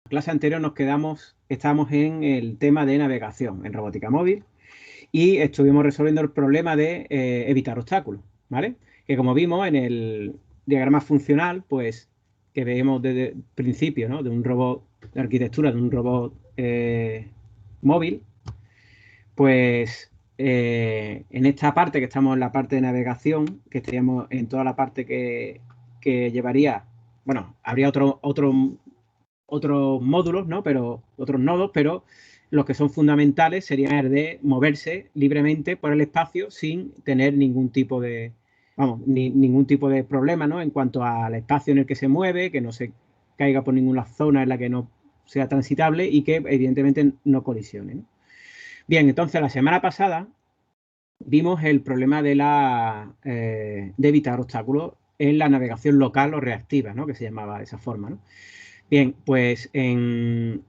clase anterior estábamos en el tema de navegación en robótica móvil y estuvimos resolviendo el problema de evitar obstáculos, ¿vale? Que como vimos en el diagrama funcional, pues que vemos desde el principio, ¿no? De un robot, de arquitectura de un robot móvil, pues en esta parte que estamos en la parte de navegación, que estaríamos en toda la parte que llevaría, bueno, habría otros módulos, ¿no? Pero otros nodos, pero los que son fundamentales serían el de moverse libremente por el espacio sin tener ningún tipo de, ningún tipo de problema, ¿no? En cuanto al espacio en el que se mueve, que no se caiga por ninguna zona en la que no sea transitable y que evidentemente no colisione, ¿no? Bien, entonces la semana pasada vimos el problema de evitar obstáculos en la navegación local o reactiva, ¿no? Que se llamaba de esa forma, ¿no? Bien, pues en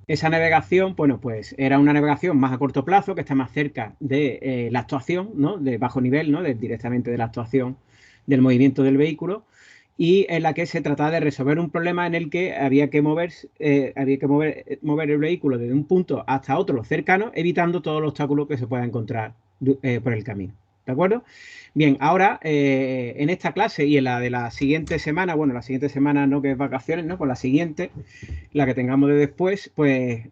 esa navegación, bueno, pues era una navegación más a corto plazo, que está más cerca de la actuación, ¿no? De bajo nivel, ¿no? Directamente de la actuación del movimiento del vehículo, y en la que se trataba de resolver un problema en el que había que mover el vehículo desde un punto hasta otro cercano, evitando todos los obstáculos que se pueda encontrar por el camino. ¿De acuerdo? Bien, ahora en esta clase y en la de la siguiente semana, bueno, la siguiente semana no que es vacaciones, ¿no? Pues la siguiente, la que tengamos de después, pues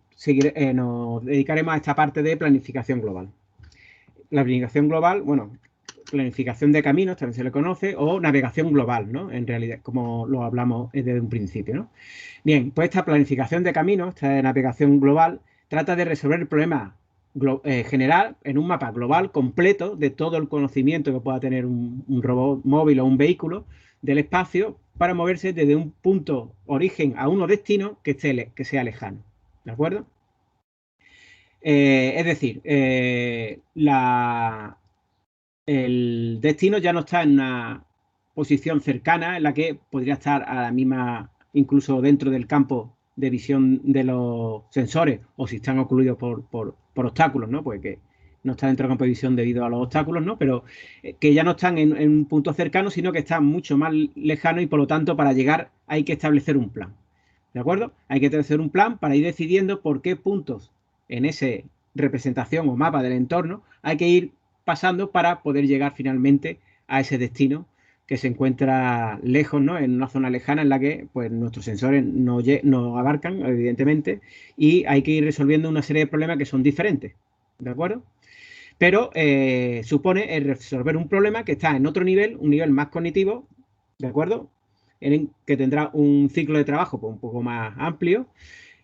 nos dedicaremos a esta parte de planificación global. La planificación global, bueno, planificación de caminos también se le conoce, o navegación global, ¿no? En realidad, como lo hablamos desde un principio, ¿no? Bien, pues esta planificación de caminos, esta navegación global, trata de resolver el problema general en un mapa global completo de todo el conocimiento que pueda tener un robot móvil o un vehículo del espacio para moverse desde un punto origen a un destino que sea lejano. ¿De acuerdo? Es decir, el destino ya no está en una posición cercana en la que podría estar a la misma, incluso dentro del campo de visión de los sensores, o si están ocluidos por obstáculos, ¿no? Pues que no está dentro del campo de visión debido a los obstáculos, ¿no? Pero que ya no están en un punto cercano, sino que están mucho más lejanos y por lo tanto para llegar hay que establecer un plan. ¿De acuerdo? Hay que establecer un plan para ir decidiendo por qué puntos en esa representación o mapa del entorno hay que ir pasando para poder llegar finalmente a ese destino que se encuentra lejos, ¿no? En una zona lejana en la que pues, nuestros sensores no abarcan, evidentemente, y hay que ir resolviendo una serie de problemas que son diferentes, ¿de acuerdo? Pero supone el resolver un problema que está en otro nivel, un nivel más cognitivo, ¿de acuerdo? Que tendrá un ciclo de trabajo pues, un poco más amplio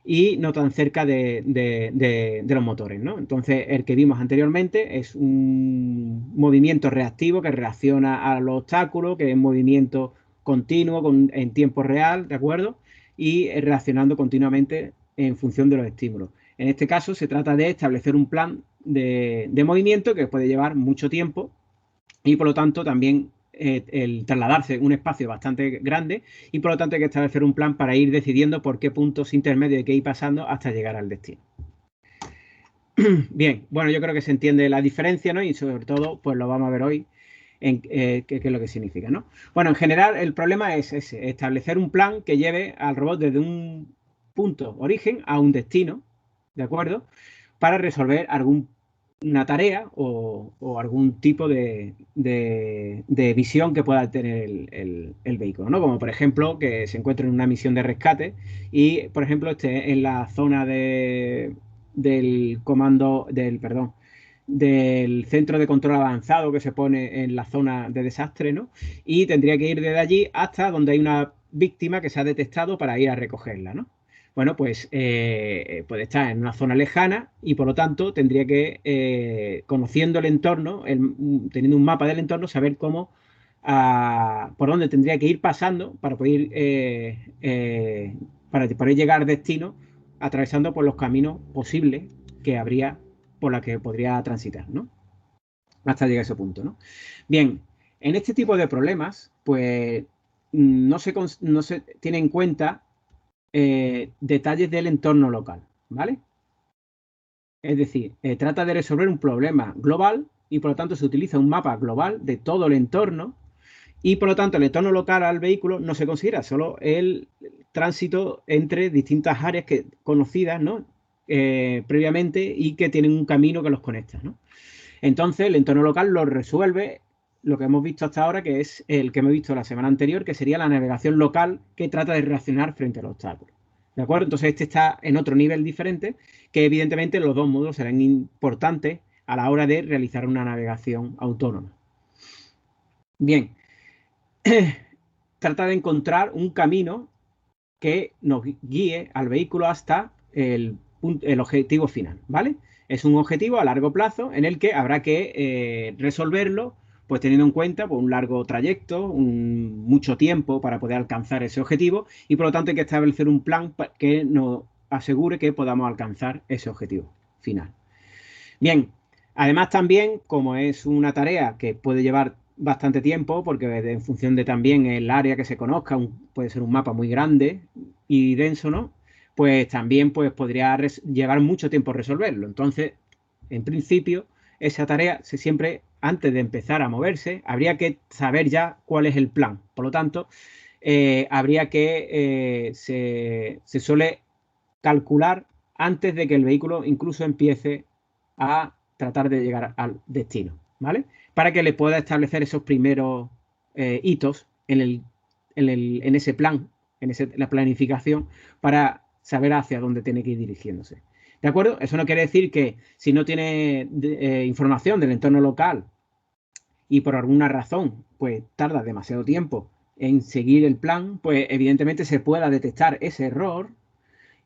y no tan cerca de los motores, ¿no? Entonces, el que vimos anteriormente es un movimiento reactivo que reacciona a los obstáculos, que es movimiento continuo en tiempo real, ¿de acuerdo? Y reaccionando continuamente en función de los estímulos. En este caso, se trata de establecer un plan de movimiento que puede llevar mucho tiempo y por lo tanto también el trasladarse un espacio bastante grande y por lo tanto hay que establecer un plan para ir decidiendo por qué puntos intermedios hay que ir pasando hasta llegar al destino. Bien, bueno, yo creo que se entiende la diferencia, ¿no? Y sobre todo, pues lo vamos a ver hoy qué es lo que significa, ¿no? Bueno, en general el problema es ese, establecer un plan que lleve al robot desde un punto origen a un destino, ¿de acuerdo? Para resolver una tarea o algún tipo de visión que pueda tener el vehículo, ¿no? Como por ejemplo que se encuentre en una misión de rescate y, por ejemplo, esté en la zona del comando, del centro de control avanzado que se pone en la zona de desastre, ¿no? Y tendría que ir desde allí hasta donde hay una víctima que se ha detectado para ir a recogerla, ¿no? Bueno, pues puede estar en una zona lejana y por lo tanto tendría que, conociendo el entorno, teniendo un mapa del entorno, saber por dónde tendría que ir pasando para poder llegar al destino atravesando por los caminos posibles que habría por la que podría transitar, ¿no? Hasta llegar a ese punto, ¿no? Bien, en este tipo de problemas, pues no se tiene en cuenta detalles del entorno local, ¿vale? Es decir, trata de resolver un problema global y por lo tanto se utiliza un mapa global de todo el entorno y por lo tanto el entorno local al vehículo no se considera, solo tránsito entre distintas áreas conocidas, ¿no? Previamente y que tienen un camino que los conecta, ¿no? Entonces, el entorno local lo resuelve lo que hemos visto hasta ahora, que es el que hemos visto la semana anterior, que sería la navegación local que trata de reaccionar frente al obstáculo. ¿De acuerdo? Entonces, este está en otro nivel diferente, que evidentemente los dos módulos serán importantes a la hora de realizar una navegación autónoma. Bien, trata de encontrar un camino que nos guíe al vehículo hasta el objetivo final, ¿vale? Es un objetivo a largo plazo en el que habrá que resolverlo, pues teniendo en cuenta pues, un largo trayecto, mucho tiempo para poder alcanzar ese objetivo y por lo tanto hay que establecer un plan que nos asegure que podamos alcanzar ese objetivo final. Bien, además también, como es una tarea que puede llevar bastante tiempo, porque en función de también el área que se conozca, puede ser un mapa muy grande y denso, ¿no? Pues también pues, podría llevar mucho tiempo resolverlo. Entonces, en principio, esa tarea siempre, antes de empezar a moverse, habría que saber ya cuál es el plan. Por lo tanto, habría que, se suele calcular antes de que el vehículo incluso empiece a tratar de llegar al destino, ¿vale? Para que le pueda establecer esos primeros hitos en ese plan, la planificación, para saber hacia dónde tiene que ir dirigiéndose. ¿De acuerdo? Eso no quiere decir que si no tiene información del entorno local y por alguna razón, pues tarda demasiado tiempo en seguir el plan, pues evidentemente se pueda detectar ese error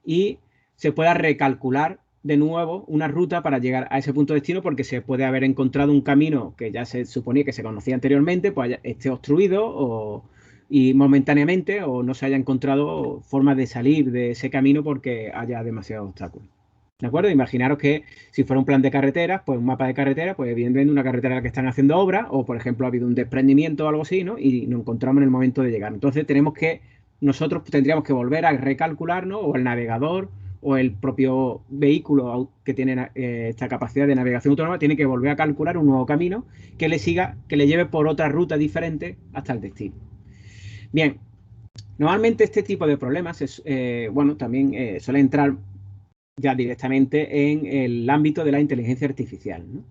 y se pueda recalcular de nuevo una ruta para llegar a ese punto de destino porque se puede haber encontrado un camino que ya se suponía que se conocía anteriormente, pues esté obstruido y momentáneamente o no se haya encontrado forma de salir de ese camino porque haya demasiados obstáculos. ¿De acuerdo? Imaginaros que si fuera un plan de carreteras, pues un mapa de carretera, pues evidentemente una carretera en la que están haciendo obra o, por ejemplo, ha habido un desprendimiento o algo así, ¿no? Y nos encontramos en el momento de llegar. Entonces nosotros tendríamos que volver a recalcular, ¿no? O el navegador o el propio vehículo que tiene esta capacidad de navegación autónoma tiene que volver a calcular un nuevo camino que le lleve por otra ruta diferente hasta el destino. Bien, normalmente este tipo de problemas también suele entrar ya directamente en el ámbito de la inteligencia artificial, ¿no?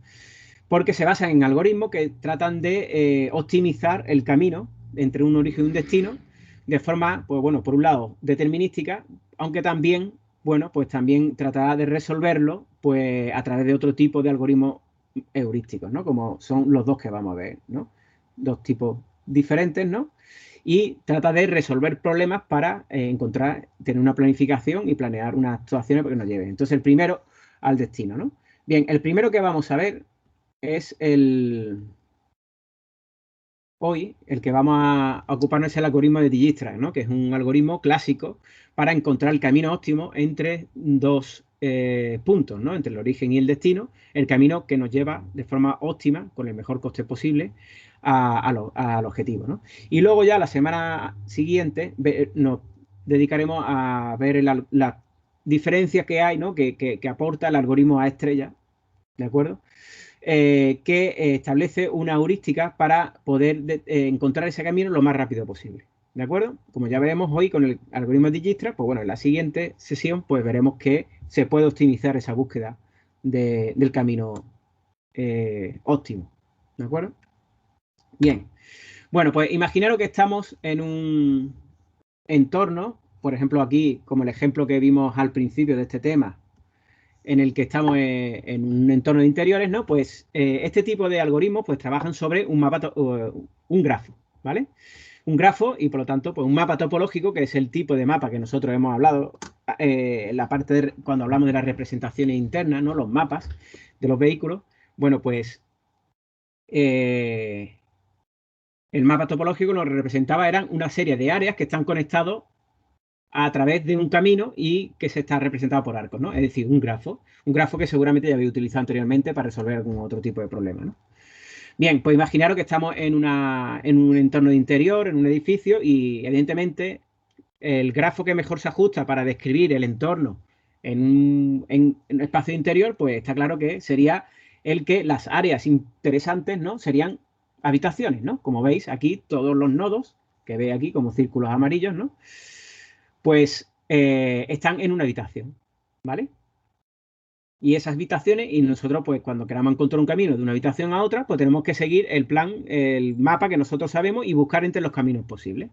Porque se basan en algoritmos que tratan de optimizar el camino entre un origen y un destino de forma, pues bueno, por un lado determinística, aunque también, bueno, pues también tratará de resolverlo pues a través de otro tipo de algoritmos heurísticos, ¿no? Como son los dos que vamos a ver, ¿no? Dos tipos diferentes, ¿no? Y trata de resolver problemas para tener una planificación y planear unas actuaciones para que nos lleven. Entonces, el primero al destino, ¿no? Bien, el primero que vamos a ver es hoy el que vamos a ocuparnos es el algoritmo de Dijkstra, ¿no? Que es un algoritmo clásico para encontrar el camino óptimo entre dos puntos, ¿no? Entre el origen y el destino, el camino que nos lleva de forma óptima, con el mejor coste posible, al objetivo, ¿no? Y luego ya la semana siguiente nos dedicaremos a ver las diferencias que hay, ¿no? Que aporta el algoritmo A estrella, ¿de acuerdo? Que establece una heurística para poder encontrar ese camino lo más rápido posible. ¿De acuerdo? Como ya veremos hoy con el algoritmo de Dijkstra, pues bueno, en la siguiente sesión pues veremos que se puede optimizar esa búsqueda del camino óptimo. ¿De acuerdo? Bien. Bueno, pues imaginaros que estamos en un entorno, por ejemplo aquí, como el ejemplo que vimos al principio de este tema, en el que estamos en un entorno de interiores, ¿no? Pues este tipo de algoritmos pues trabajan sobre un mapa, un grafo, ¿vale? Un grafo y por lo tanto pues un mapa topológico, que es el tipo de mapa que nosotros hemos hablado en la parte cuando hablamos de las representaciones internas, ¿no? Los mapas de los vehículos. Bueno, pues el mapa topológico lo que representaba eran una serie de áreas que están conectados a través de un camino y que se está representado por arcos, ¿no? Es decir, un grafo que seguramente ya habéis utilizado anteriormente para resolver algún otro tipo de problema, ¿no? Bien, pues imaginaros que estamos en un entorno de interior, en un edificio, y evidentemente el grafo que mejor se ajusta para describir el entorno en un espacio interior, pues está claro que sería el que las áreas interesantes, ¿no? Serían habitaciones, ¿no? Como veis aquí, todos los nodos que veis aquí como círculos amarillos, ¿no? pues están en una habitación, ¿vale? Y esas habitaciones, y nosotros, pues cuando queramos encontrar un camino de una habitación a otra, pues tenemos que seguir el plan, el mapa que nosotros sabemos y buscar entre los caminos posibles.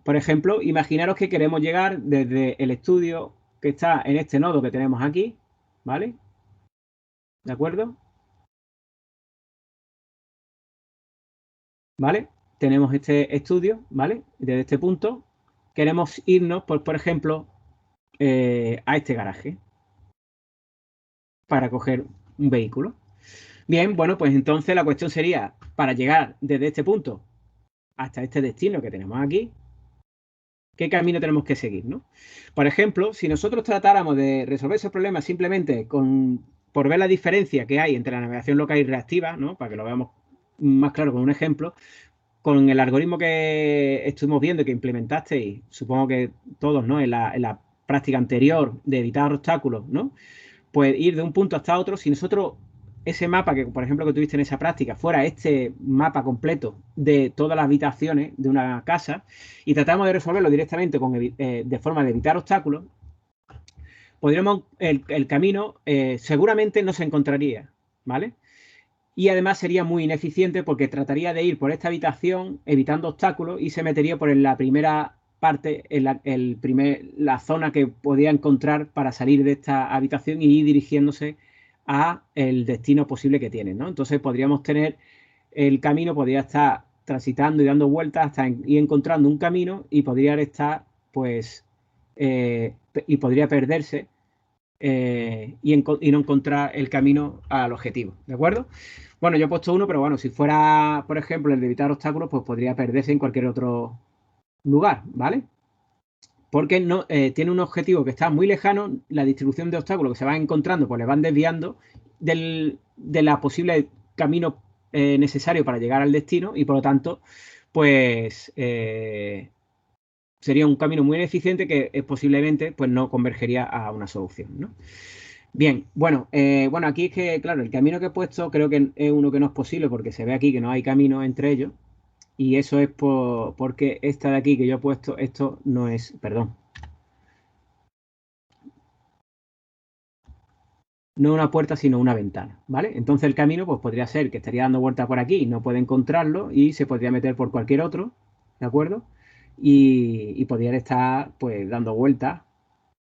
Por ejemplo, imaginaros que queremos llegar desde el estudio que está en este nodo que tenemos aquí, ¿vale? ¿De acuerdo? ¿Vale? Tenemos este estudio, ¿vale? Desde este punto queremos irnos, pues, por ejemplo, a este garaje para coger un vehículo. Bien, bueno, pues entonces la cuestión sería, para llegar desde este punto hasta este destino que tenemos aquí, ¿qué camino tenemos que seguir, ¿no? Por ejemplo, si nosotros tratáramos de resolver esos problemas simplemente por ver la diferencia que hay entre la navegación local y reactiva, ¿no? Para que lo veamos más claro con un ejemplo, con el algoritmo que estuvimos viendo y que implementasteis, supongo que todos, ¿no? En la práctica anterior de evitar obstáculos, ¿no? Pues ir de un punto hasta otro, si nosotros ese mapa que, por ejemplo, que tuviste en esa práctica, fuera este mapa completo de todas las habitaciones de una casa y tratamos de resolverlo directamente de forma de evitar obstáculos, podríamos, el camino seguramente no se encontraría, ¿vale? Y además sería muy ineficiente porque trataría de ir por esta habitación evitando obstáculos y se metería por la primera parte, en la zona que podía encontrar para salir de esta habitación y ir dirigiéndose a el destino posible que tiene, ¿no? Entonces podríamos tener el camino, podría estar transitando y dando vueltas hasta ir encontrando un camino y podría estar, pues, y podría perderse y no encontrar el camino al objetivo, ¿de acuerdo? Bueno, yo he puesto uno, pero bueno, si fuera, por ejemplo, el de evitar obstáculos, pues podría perderse en cualquier otro lugar, ¿vale? Porque no, tiene un objetivo que está muy lejano, la distribución de obstáculos que se van encontrando, pues le van desviando de la posible camino necesario para llegar al destino y por lo tanto, pues sería un camino muy ineficiente que posiblemente pues no convergería a una solución, ¿no? Bien, bueno, aquí es que, claro, el camino que he puesto creo que es uno que no es posible porque se ve aquí que no hay camino entre ellos y eso es porque esta de aquí que yo he puesto, esto no es, perdón, no una puerta sino una ventana, ¿vale? Entonces el camino pues podría ser que estaría dando vuelta por aquí y no puede encontrarlo y se podría meter por cualquier otro, ¿de acuerdo? Y podría estar pues dando vueltas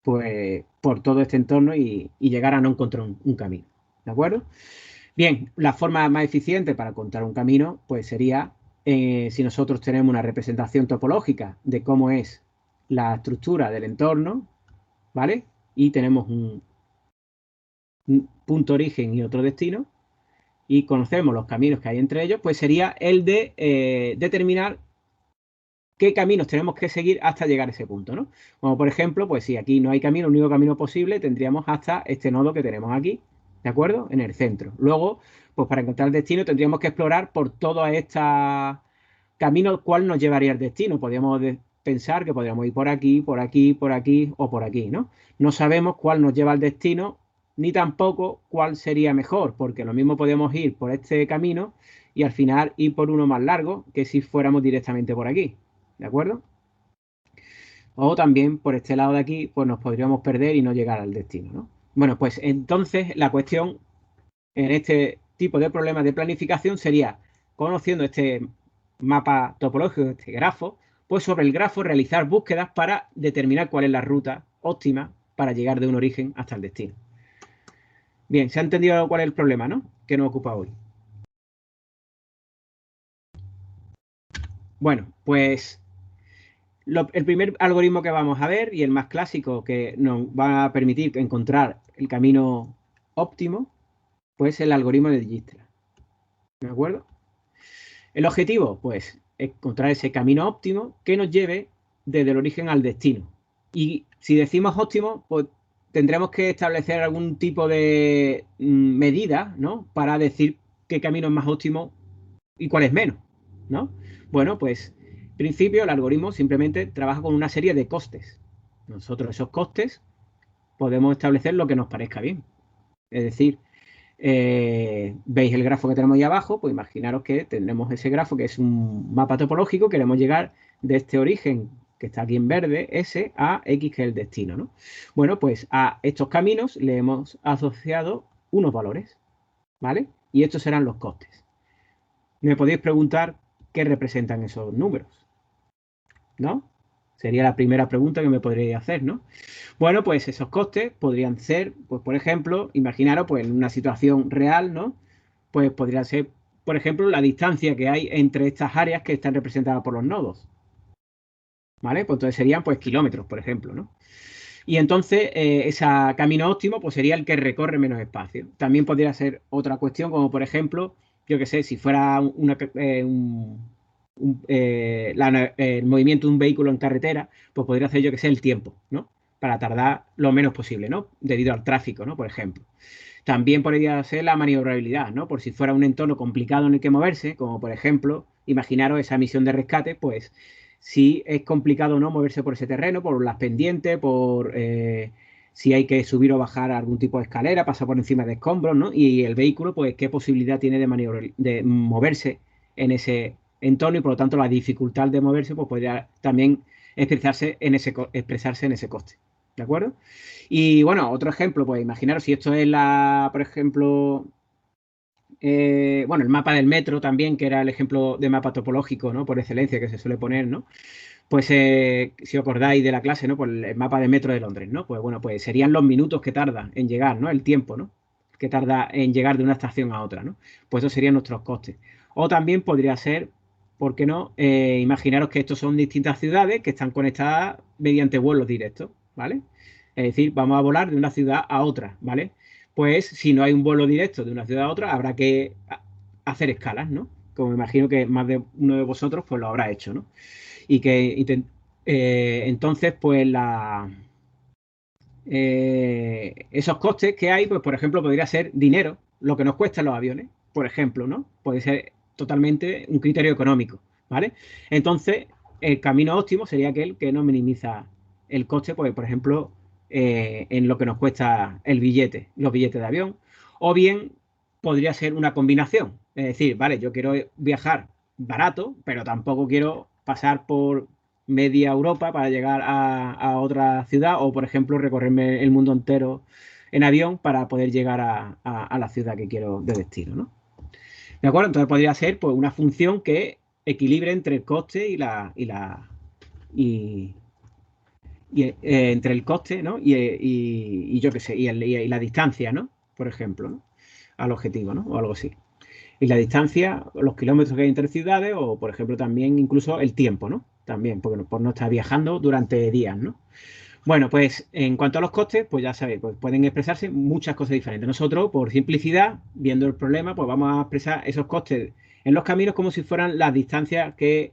pues por todo este entorno y llegar a no encontrar un camino, ¿de acuerdo? Bien, la forma más eficiente para contar un camino, pues sería si nosotros tenemos una representación topológica de cómo es la estructura del entorno, ¿vale? Y tenemos un punto origen y otro destino, y conocemos los caminos que hay entre ellos, pues sería el de determinar qué caminos tenemos que seguir hasta llegar a ese punto, ¿no? Como por ejemplo, pues si aquí no hay camino, el único camino posible tendríamos hasta este nodo que tenemos aquí, ¿de acuerdo? En el centro. Luego, pues para encontrar el destino tendríamos que explorar por todos estos caminos cuál nos llevaría al destino. Podríamos pensar que podríamos ir por aquí, por aquí, por aquí o por aquí, ¿no? No sabemos cuál nos lleva al destino ni tampoco cuál sería mejor, porque lo mismo podemos ir por este camino y al final ir por uno más largo que si fuéramos directamente por aquí. ¿De acuerdo? O también por este lado de aquí, pues nos podríamos perder y no llegar al destino, ¿no? Bueno, pues entonces la cuestión en este tipo de problemas de planificación sería, conociendo este mapa topológico, este grafo, pues sobre el grafo realizar búsquedas para determinar cuál es la ruta óptima para llegar de un origen hasta el destino. Bien, se ha entendido cuál es el problema, ¿no? Que nos ocupa hoy. Bueno, pues el primer algoritmo que vamos a ver y el más clásico que nos va a permitir encontrar el camino óptimo, pues el algoritmo de Dijkstra. ¿De acuerdo? El objetivo, pues, es encontrar ese camino óptimo que nos lleve desde el origen al destino. Y si decimos óptimo, pues tendremos que establecer algún tipo de medida, ¿no? Para decir qué camino es más óptimo y cuál es menos, ¿no? Bueno, pues en principio el algoritmo simplemente trabaja con una serie de costes. Nosotros esos costes podemos establecer lo que nos parezca bien. Es decir, veis el grafo que tenemos ahí abajo, pues imaginaros que tendremos ese grafo que es un mapa topológico, queremos llegar de este origen que está aquí en verde, S, a X, que es el destino, ¿no? Bueno, pues a estos caminos le hemos asociado unos valores, ¿vale? Y estos serán los costes. Me podéis preguntar qué representan esos números, ¿no? Sería la primera pregunta que me podréis hacer, ¿no? Bueno, pues esos costes podrían ser, pues por ejemplo, imaginaros, pues en una situación real, ¿no? Pues podría ser, por ejemplo, la distancia que hay entre estas áreas que están representadas por los nodos, ¿vale? Pues entonces serían, pues, kilómetros, por ejemplo, ¿no? Y entonces, ese camino óptimo, pues sería el que recorre menos espacio. También podría ser otra cuestión, como por ejemplo, yo qué sé, si fuera el movimiento de un vehículo en carretera, pues podría ser, yo qué sé, el tiempo, ¿no? Para tardar lo menos posible, ¿no? Debido al tráfico, ¿no? Por ejemplo. También podría ser la maniobrabilidad, ¿no? Por si fuera un entorno complicado en el que moverse, como por ejemplo, imaginaros esa misión de rescate, pues si es complicado no moverse por ese terreno, por las pendientes, por si hay que subir o bajar algún tipo de escalera, pasar por encima de escombros, ¿no? Y el vehículo, pues, qué posibilidad tiene de moverse en ese entorno y por lo tanto la dificultad de moverse, pues podría también expresarse en ese coste. ¿De acuerdo? Y bueno, otro ejemplo, pues imaginaros si esto es por ejemplo, bueno, el mapa del metro también, que era el ejemplo de mapa topológico, ¿no? Por excelencia que se suele poner, ¿no? Pues si os acordáis de la clase, ¿no? Pues el mapa de metro de Londres, ¿no? Pues bueno, pues serían los minutos que tarda en llegar, ¿no? El tiempo, ¿no? Que tarda en llegar de una estación a otra, ¿no? Pues esos serían nuestros costes. O también podría ser, ¿por qué no? Imaginaros que estos son distintas ciudades que están conectadas mediante vuelos directos, ¿vale? Es decir, vamos a volar de una ciudad a otra, ¿vale? Pues si no hay un vuelo directo de una ciudad a otra, habrá que hacer escalas, ¿no? Como me imagino que más de uno de vosotros pues lo habrá hecho, ¿no? Y que entonces, pues esos costes que hay, pues por ejemplo, podría ser dinero, lo que nos cuestan los aviones, por ejemplo, ¿no? Puede ser totalmente un criterio económico, ¿vale? Entonces, el camino óptimo sería aquel que no minimiza el coste, pues, por ejemplo, en lo que nos cuesta los billetes de avión, o bien podría ser una combinación, es decir, vale, yo quiero viajar barato, pero tampoco quiero pasar por media Europa para llegar a otra ciudad o, por ejemplo, recorrerme el mundo entero en avión para poder llegar a la ciudad que quiero de destino, ¿no? ¿De acuerdo? Entonces podría ser pues, una función que equilibre entre el coste y entre el coste, ¿no? Y yo qué sé, y la distancia, ¿no? Por ejemplo, ¿no? Al objetivo, ¿no? O algo así. Y la distancia, los kilómetros que hay entre ciudades, o por ejemplo también incluso el tiempo, ¿no? También, porque por no estar viajando durante días, ¿no? Bueno, pues en cuanto a los costes, pues ya sabéis, pues pueden expresarse muchas cosas diferentes. Nosotros, por simplicidad, viendo el problema, pues vamos a expresar esos costes en los caminos como si fueran las distancias que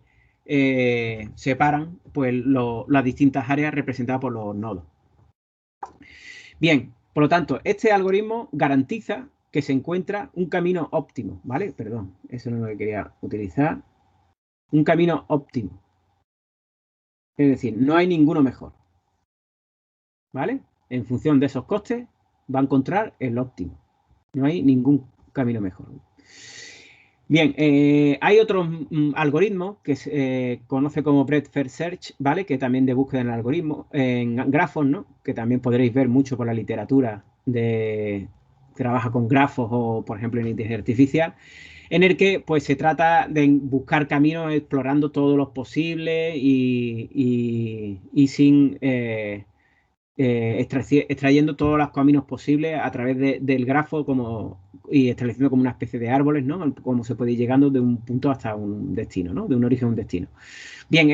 separan pues, las distintas áreas representadas por los nodos. Bien, por lo tanto, este algoritmo garantiza que se encuentra un camino óptimo, ¿vale? Perdón, eso no es lo que quería utilizar. Un camino óptimo. Es decir, no hay ninguno mejor, ¿vale? En función de esos costes, va a encontrar el óptimo. No hay ningún camino mejor. Bien, hay otros algoritmos que se conoce como Breadth First Search, ¿vale? Que también de búsqueda en algoritmos, en grafos, ¿no? Que también podréis ver mucho por la literatura trabaja con grafos o, por ejemplo, en inteligencia artificial, en el que pues se trata de buscar caminos explorando todos los posibles y sin extrayendo todos los caminos posibles a través del grafo y estableciendo como una especie de árboles, ¿no? Como se puede ir llegando de un punto hasta un destino, ¿no? De un origen a un destino. Bien,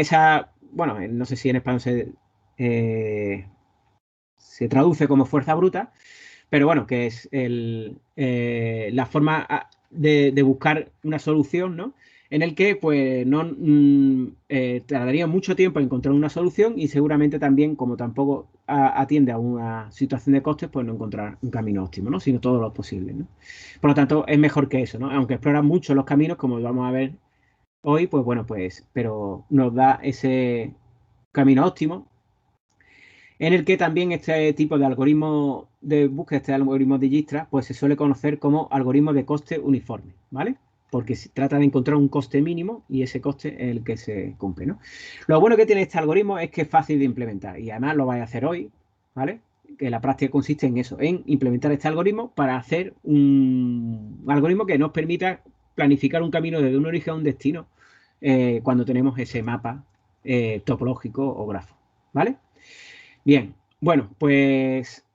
bueno, no sé si en español se traduce como fuerza bruta, pero bueno, que es la forma de buscar una solución, ¿no? En el que pues no tardaría mucho tiempo en encontrar una solución y seguramente también, como tampoco atiende a una situación de costes, pues no encontrar un camino óptimo, ¿no? Sino todo lo posible, ¿no? Por lo tanto, es mejor que eso, ¿no? Aunque explora mucho los caminos, como vamos a ver hoy, pues bueno, pues, pero nos da ese camino óptimo en el que también este tipo de algoritmo de búsqueda, este algoritmo de Dijkstra, pues se suele conocer como algoritmo de coste uniforme, ¿vale? porque se trata de encontrar un coste mínimo y ese coste es el que se cumple, ¿no? Lo bueno que tiene este algoritmo es que es fácil de implementar y además lo vais a hacer hoy, ¿vale? Que la práctica consiste en eso, en implementar este algoritmo para hacer un algoritmo que nos permita planificar un camino desde un origen a un destino cuando tenemos ese mapa topológico o grafo, ¿vale? Bien, bueno, pues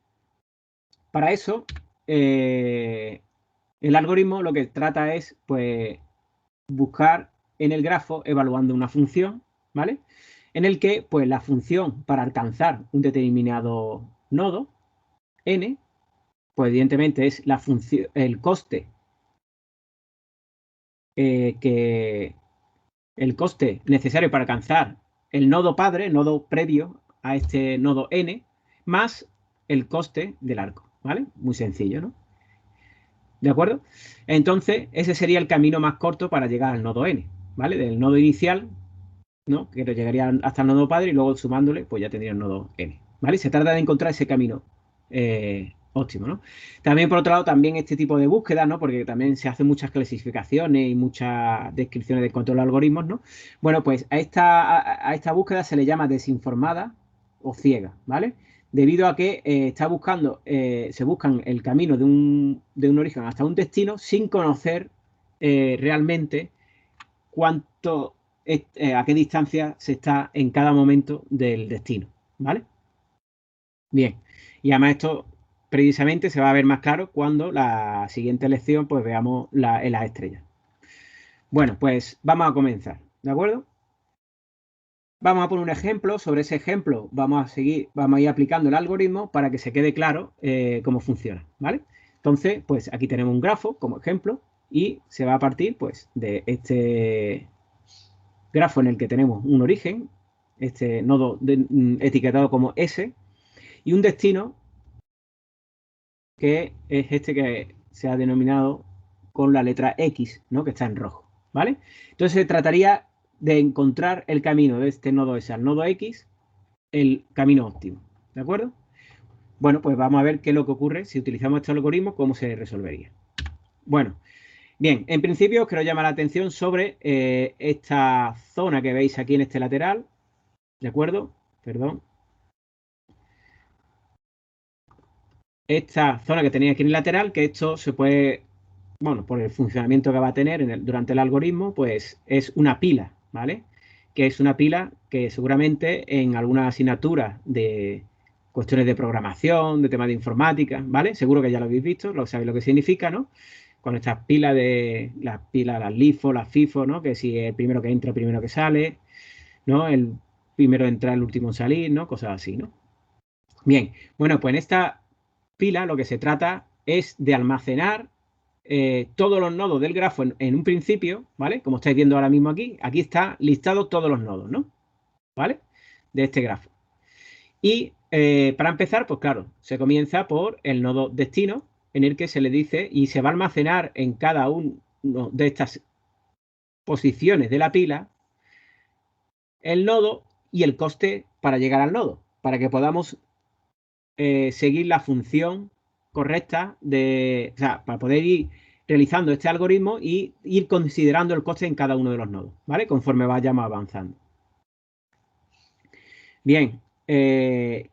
para eso el algoritmo lo que trata es, pues, buscar en el grafo evaluando una función, ¿vale? En el que, pues, la función para alcanzar un determinado nodo, n, pues evidentemente es la función, el coste el coste necesario para alcanzar el nodo padre, el nodo previo a este nodo n, más el coste del arco, ¿vale? Muy sencillo, ¿no? ¿De acuerdo? Entonces, ese sería el camino más corto para llegar al nodo n, ¿vale? Del nodo inicial, ¿no? Que llegaría hasta el nodo padre y luego sumándole, pues ya tendría el nodo n, ¿vale? Se trata de encontrar ese camino óptimo, ¿no? También, por otro lado, también este tipo de búsqueda, ¿no? Porque también se hacen muchas clasificaciones y muchas descripciones de cuanto a los algoritmos, ¿no? Bueno, pues a esta búsqueda se le llama desinformada o ciega, ¿vale? Debido a que se buscan el camino de un origen hasta un destino sin conocer realmente a qué distancia se está en cada momento del destino, ¿vale? Bien, y además esto precisamente se va a ver más claro cuando la siguiente lección pues veamos en las estrellas. Bueno, pues vamos a comenzar, ¿de acuerdo? Vamos a poner un ejemplo, sobre ese ejemplo vamos a ir aplicando el algoritmo para que se quede claro cómo funciona, ¿vale? Entonces, pues aquí tenemos un grafo como ejemplo y se va a partir pues de este grafo en el que tenemos un origen, este nodo etiquetado como S, y un destino que es este que se ha denominado con la letra X, ¿no? Que está en rojo, ¿vale? Entonces se trataría de encontrar el camino de este nodo S al nodo X, el camino óptimo, ¿de acuerdo? Bueno, pues vamos a ver qué es lo que ocurre si utilizamos este algoritmo, cómo se resolvería. Bueno, bien, en principio os quiero llamar la atención sobre esta zona que veis aquí en este lateral, ¿de acuerdo? Perdón. Esta zona que tenéis aquí en el lateral, que esto se puede, bueno, por el funcionamiento que va a tener durante el algoritmo, pues es una pila, ¿vale? Que es una pila que seguramente en alguna asignatura de cuestiones de programación, de temas de informática, ¿vale? Seguro que ya lo habéis visto, sabéis lo que significa, ¿no? Con estas pilas las LIFO, las FIFO, ¿no? Que si el primero que entra, el primero que sale, ¿no? El primero en entrar, el último en salir, ¿no? Cosas así, ¿no? Bien, bueno, pues en esta pila lo que se trata es de almacenar todos los nodos del grafo en un principio, ¿vale? Como estáis viendo ahora mismo aquí está listado todos los nodos, ¿no? ¿Vale? De este grafo. Y para empezar, pues claro, se comienza por el nodo destino, en el que se le dice y se va a almacenar en cada uno de estas posiciones de la pila el nodo y el coste para llegar al nodo, para que podamos seguir la función correcta o sea, para poder ir realizando este algoritmo y ir considerando el coste en cada uno de los nodos, ¿vale? Conforme vayamos avanzando. Bien, el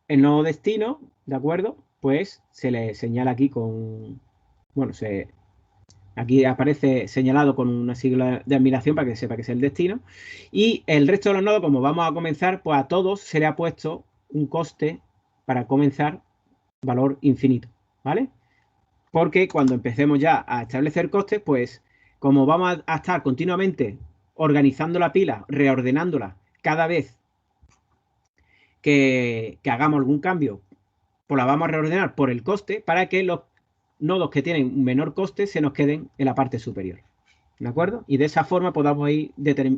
nodo destino, ¿de acuerdo? Pues se le señala aquí bueno, aquí aparece señalado con una sigla de admiración para que sepa que es el destino. Y el resto de los nodos, como vamos a comenzar, pues a todos se le ha puesto un coste para comenzar valor infinito, ¿vale? Porque cuando empecemos ya a establecer costes, pues como vamos a estar continuamente organizando la pila, reordenándola cada vez que hagamos algún cambio, pues la vamos a reordenar por el coste para que los nodos que tienen un menor coste se nos queden en la parte superior. ¿De acuerdo? Y de esa forma podamos ir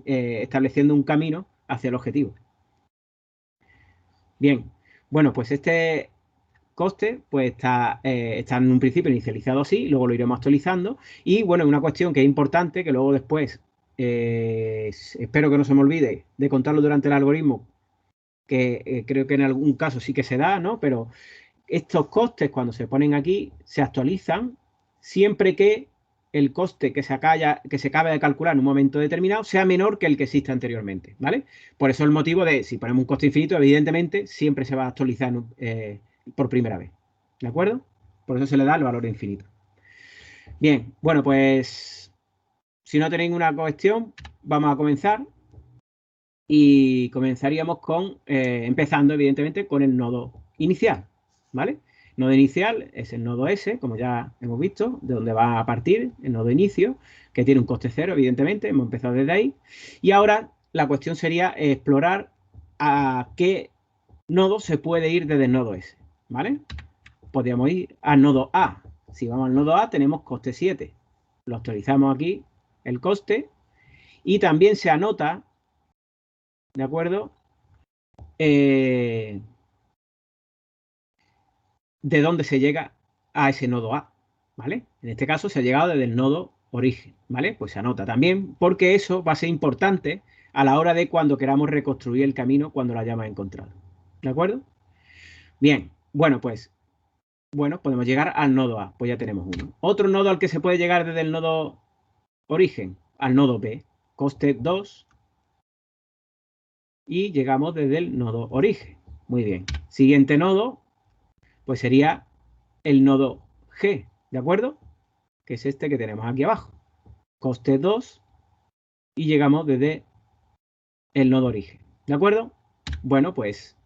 estableciendo un camino hacia el objetivo. Bien, bueno, pues este coste pues está en un principio inicializado así, luego lo iremos actualizando. Y bueno, una cuestión que es importante, que luego después espero que no se me olvide de contarlo durante el algoritmo, que creo que en algún caso sí que se da, ¿no? Pero estos costes cuando se ponen aquí se actualizan siempre que el coste que se acaba de calcular en un momento determinado sea menor que el que existe anteriormente, ¿vale? Por eso el motivo de, si ponemos un coste infinito, evidentemente siempre se va a actualizar por primera vez, ¿de acuerdo? Por eso se le da el valor infinito. Bien, bueno, pues si no tenéis ninguna cuestión, vamos a comenzar. Y comenzaríamos empezando evidentemente con el nodo inicial, ¿vale? El nodo inicial es el nodo S, como ya hemos visto, de donde va a partir el nodo inicio, que tiene un coste cero, evidentemente, hemos empezado desde ahí. Y ahora la cuestión sería explorar a qué nodo se puede ir desde el nodo S, ¿vale? Podríamos ir al nodo A. Si vamos al nodo A tenemos coste 7. Lo actualizamos aquí, el coste, y también se anota, ¿de acuerdo? De dónde se llega a ese nodo A, ¿vale? En este caso se ha llegado desde el nodo origen, ¿vale? Pues se anota también porque eso va a ser importante a la hora de cuando queramos reconstruir el camino cuando lo hayamos encontrado, ¿de acuerdo? Bien, bueno, pues podemos llegar al nodo A, pues ya tenemos uno. Otro nodo al que se puede llegar desde el nodo origen, al nodo B, coste 2, y llegamos desde el nodo origen. Muy bien. Siguiente nodo, pues sería el nodo G, ¿de acuerdo? Que es este que tenemos aquí abajo. Coste 2 y llegamos desde el nodo origen, ¿de acuerdo? Bueno, pues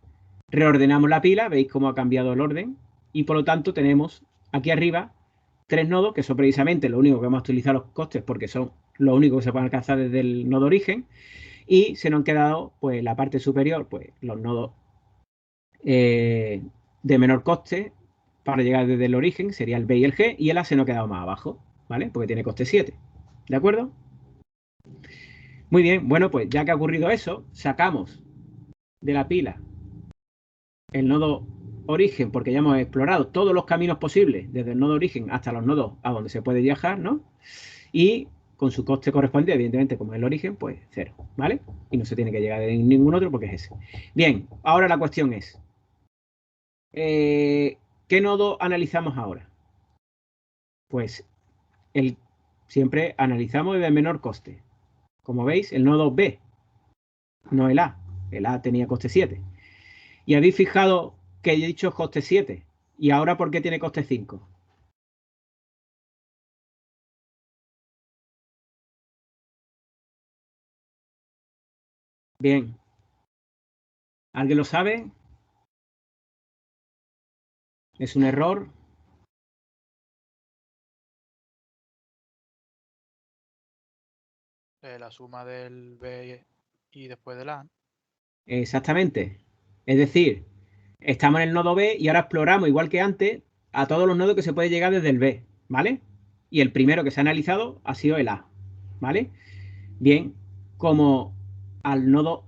reordenamos la pila, veis cómo ha cambiado el orden y por lo tanto tenemos aquí arriba 3 nodos que son precisamente lo único que vamos a utilizar los costes porque son lo único que se pueden alcanzar desde el nodo origen y se nos han quedado pues la parte superior, pues los nodos de menor coste para llegar desde el origen, sería el B y el G, y el A se nos ha quedado más abajo, ¿vale? Porque tiene coste 7, ¿de acuerdo? Muy bien, bueno, pues ya que ha ocurrido eso, sacamos de la pila el nodo origen, porque ya hemos explorado todos los caminos posibles, desde el nodo origen hasta los nodos a donde se puede viajar, ¿no? Y con su coste correspondiente, evidentemente, como es el origen, pues 0, ¿vale? Y no se tiene que llegar de ningún otro porque es ese. Bien, ahora la cuestión es, ¿qué nodo analizamos ahora? Pues siempre analizamos desde el menor coste. Como veis, el nodo B, no el A. El A tenía coste 7. Y habéis fijado que he dicho coste 7. ¿Y ahora por qué tiene coste 5? Bien. ¿Alguien lo sabe? ¿Es un error? La suma del B y después del A. Exactamente. Es decir, estamos en el nodo B y ahora exploramos, igual que antes, a todos los nodos que se puede llegar desde el B, ¿vale? Y el primero que se ha analizado ha sido el A, ¿vale? Bien, como al nodo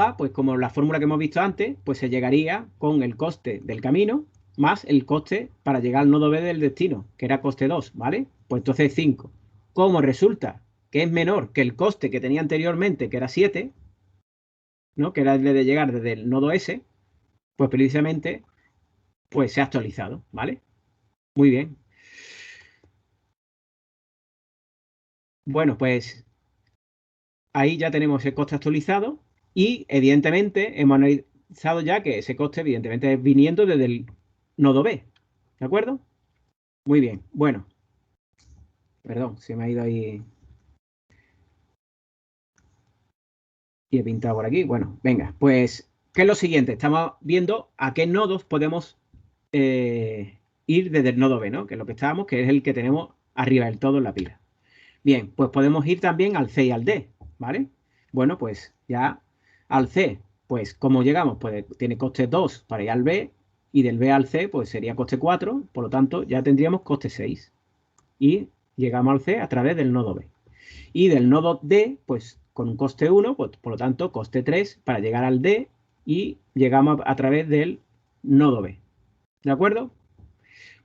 A, pues como la fórmula que hemos visto antes, pues se llegaría con el coste del camino más el coste para llegar al nodo B del destino, que era coste 2, ¿vale? Pues entonces 5. Como resulta que es menor que el coste que tenía anteriormente, que era 7, ¿no? Que era el de llegar desde el nodo S, pues precisamente pues se ha actualizado, ¿vale? Muy bien. Bueno, pues ahí ya tenemos el coste actualizado y evidentemente hemos analizado ya que ese coste evidentemente es viniendo desde el nodo B, ¿de acuerdo? Muy bien, bueno, perdón, se me ha ido ahí y he pintado por aquí. Bueno, venga, pues, ¿qué es lo siguiente? Estamos viendo a qué nodos podemos ir desde el nodo B, ¿no? Que es lo que estábamos, que es el que tenemos arriba del todo en la pila. Bien, pues podemos ir también al C y al D, ¿vale? Bueno, pues ya al C, pues ¿cómo llegamos? Pues tiene coste 2 para ir al B y del B al C pues sería coste 4, por lo tanto ya tendríamos coste 6 y llegamos al C a través del nodo B. Y del nodo D, pues con un coste 1, pues, por lo tanto coste 3 para llegar al D y llegamos a través del nodo B. ¿De acuerdo?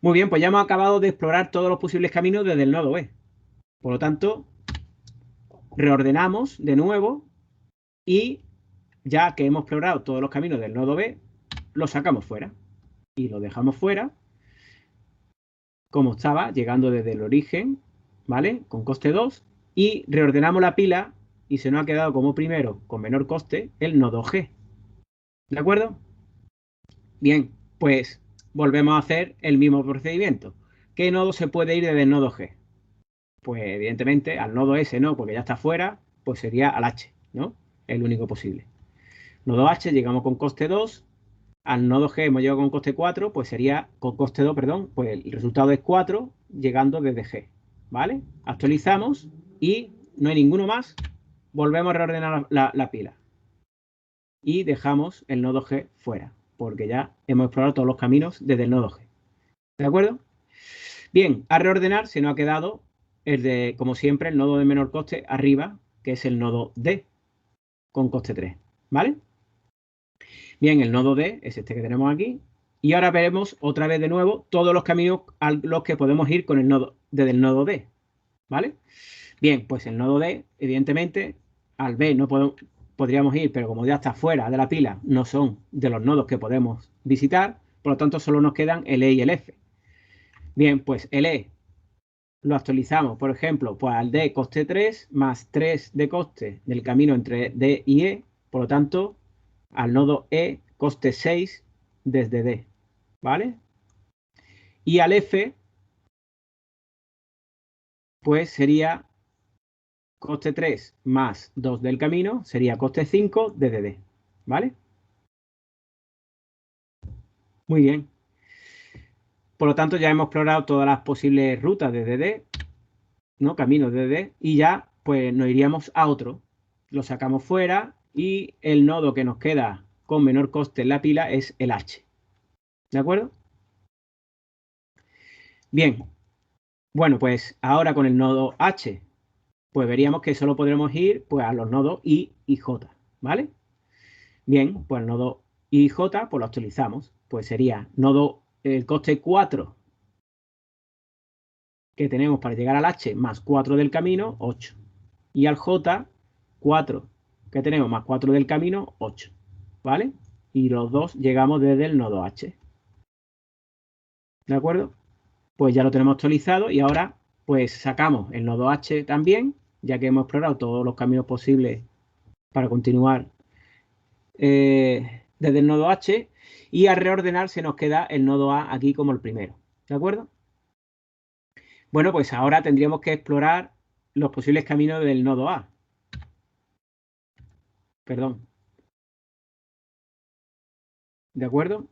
Muy bien, pues ya hemos acabado de explorar todos los posibles caminos desde el nodo B. Por lo tanto, reordenamos de nuevo y ya que hemos explorado todos los caminos del nodo B, lo sacamos fuera y lo dejamos fuera como estaba, llegando desde el origen ¿vale? Con coste 2. Y reordenamos la pila y se nos ha quedado como primero, con menor coste, el nodo G. ¿De acuerdo? Bien, pues volvemos a hacer el mismo procedimiento. ¿Qué nodo se puede ir desde el nodo G? Pues evidentemente al nodo S no, porque ya está fuera, pues sería al H, ¿no? El único posible. Nodo H llegamos con coste 2, al nodo G hemos llegado con coste 4, pues sería con coste 2, perdón, pues el resultado es 4 llegando desde G, ¿vale? Actualizamos y no hay ninguno más, volvemos a reordenar la pila y dejamos el nodo G fuera, porque ya hemos explorado todos los caminos desde el nodo G. ¿De acuerdo? Bien, a reordenar se nos ha quedado el de, como siempre, el nodo de menor coste arriba, que es el nodo D, con coste 3, ¿vale? Bien, el nodo D es este que tenemos aquí. Y ahora veremos otra vez de nuevo todos los caminos a los que podemos ir con el nodo, desde el nodo D, ¿vale? Bien, pues el nodo D, evidentemente, al B no podríamos ir, pero como ya está fuera de la pila, no son de los nodos que podemos visitar, por lo tanto solo nos quedan el E y el F. Bien, pues el E lo actualizamos, por ejemplo, pues al D coste 3 más 3 de coste del camino entre D y E, por lo tanto, al nodo E coste 6 desde D, ¿vale? Y al F, pues sería coste 3 más 2 del camino, sería coste 5 desde D, ¿vale? Muy bien. Por lo tanto, ya hemos explorado todas las posibles rutas desde D, ¿no? Caminos desde D, y ya pues nos iríamos a otro. Lo sacamos fuera y el nodo que nos queda con menor coste en la pila es el H. ¿De acuerdo? Bien. Bueno, pues ahora con el nodo H, pues veríamos que solo podremos ir pues, a los nodos I y J, ¿vale? Bien, pues el nodo I y J, pues lo actualizamos. Pues sería nodo, el coste 4 que tenemos para llegar al H más 4 del camino, 8. Y al J, 4 que tenemos más 4 del camino, 8. ¿Vale? Y los dos llegamos desde el nodo H. ¿De acuerdo? Pues ya lo tenemos actualizado y ahora pues sacamos el nodo H también, ya que hemos explorado todos los caminos posibles para continuar desde el nodo H, y al reordenar se nos queda el nodo A aquí como el primero. ¿De acuerdo? Bueno, pues ahora tendríamos que explorar los posibles caminos del nodo A. Perdón. ¿De acuerdo?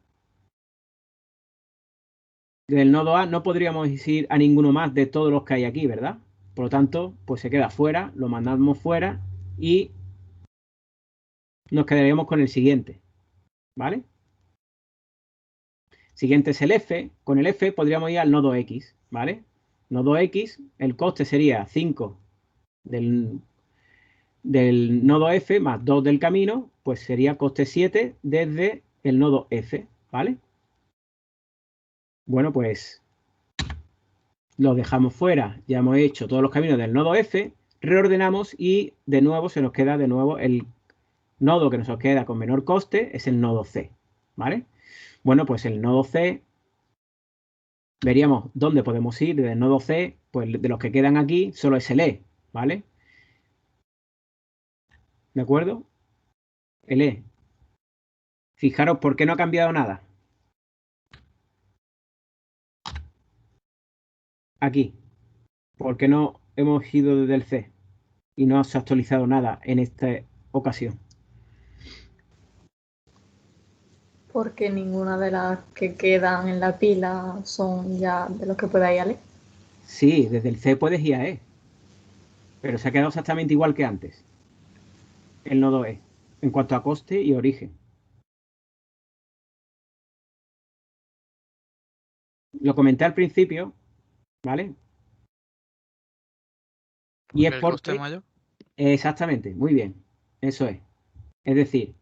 Del nodo A no podríamos ir a ninguno más de todos los que hay aquí, ¿verdad? Por lo tanto, pues se queda fuera, lo mandamos fuera y nos quedaríamos con el siguiente, ¿vale? Siguiente es el F. Con el F podríamos ir al nodo X, ¿vale? Nodo X, el coste sería 5 del nodo F más 2 del camino, pues sería coste 7 desde el nodo F, ¿vale? Bueno, pues lo dejamos fuera. Ya hemos hecho todos los caminos del nodo F, reordenamos y de nuevo se nos queda de nuevo el nodo que nos queda con menor coste, es el nodo C, ¿vale? Bueno, pues el nodo C, veríamos dónde podemos ir desde el nodo C, pues de los que quedan aquí solo es el E, ¿vale? ¿De acuerdo? El E. Fijaros por qué no ha cambiado nada. Aquí. ¿Por qué no hemos ido desde el C y no se ha actualizado nada en esta ocasión? Porque ninguna de las que quedan en la pila son ya de los que pueda ir a leer. Sí, desde el C puedes ir a E, pero se ha quedado exactamente igual que antes, el nodo E, en cuanto a coste y origen. Lo comenté al principio, ¿vale? Y es el coste porque, mayor. exactamente, muy bien, eso es. Es decir,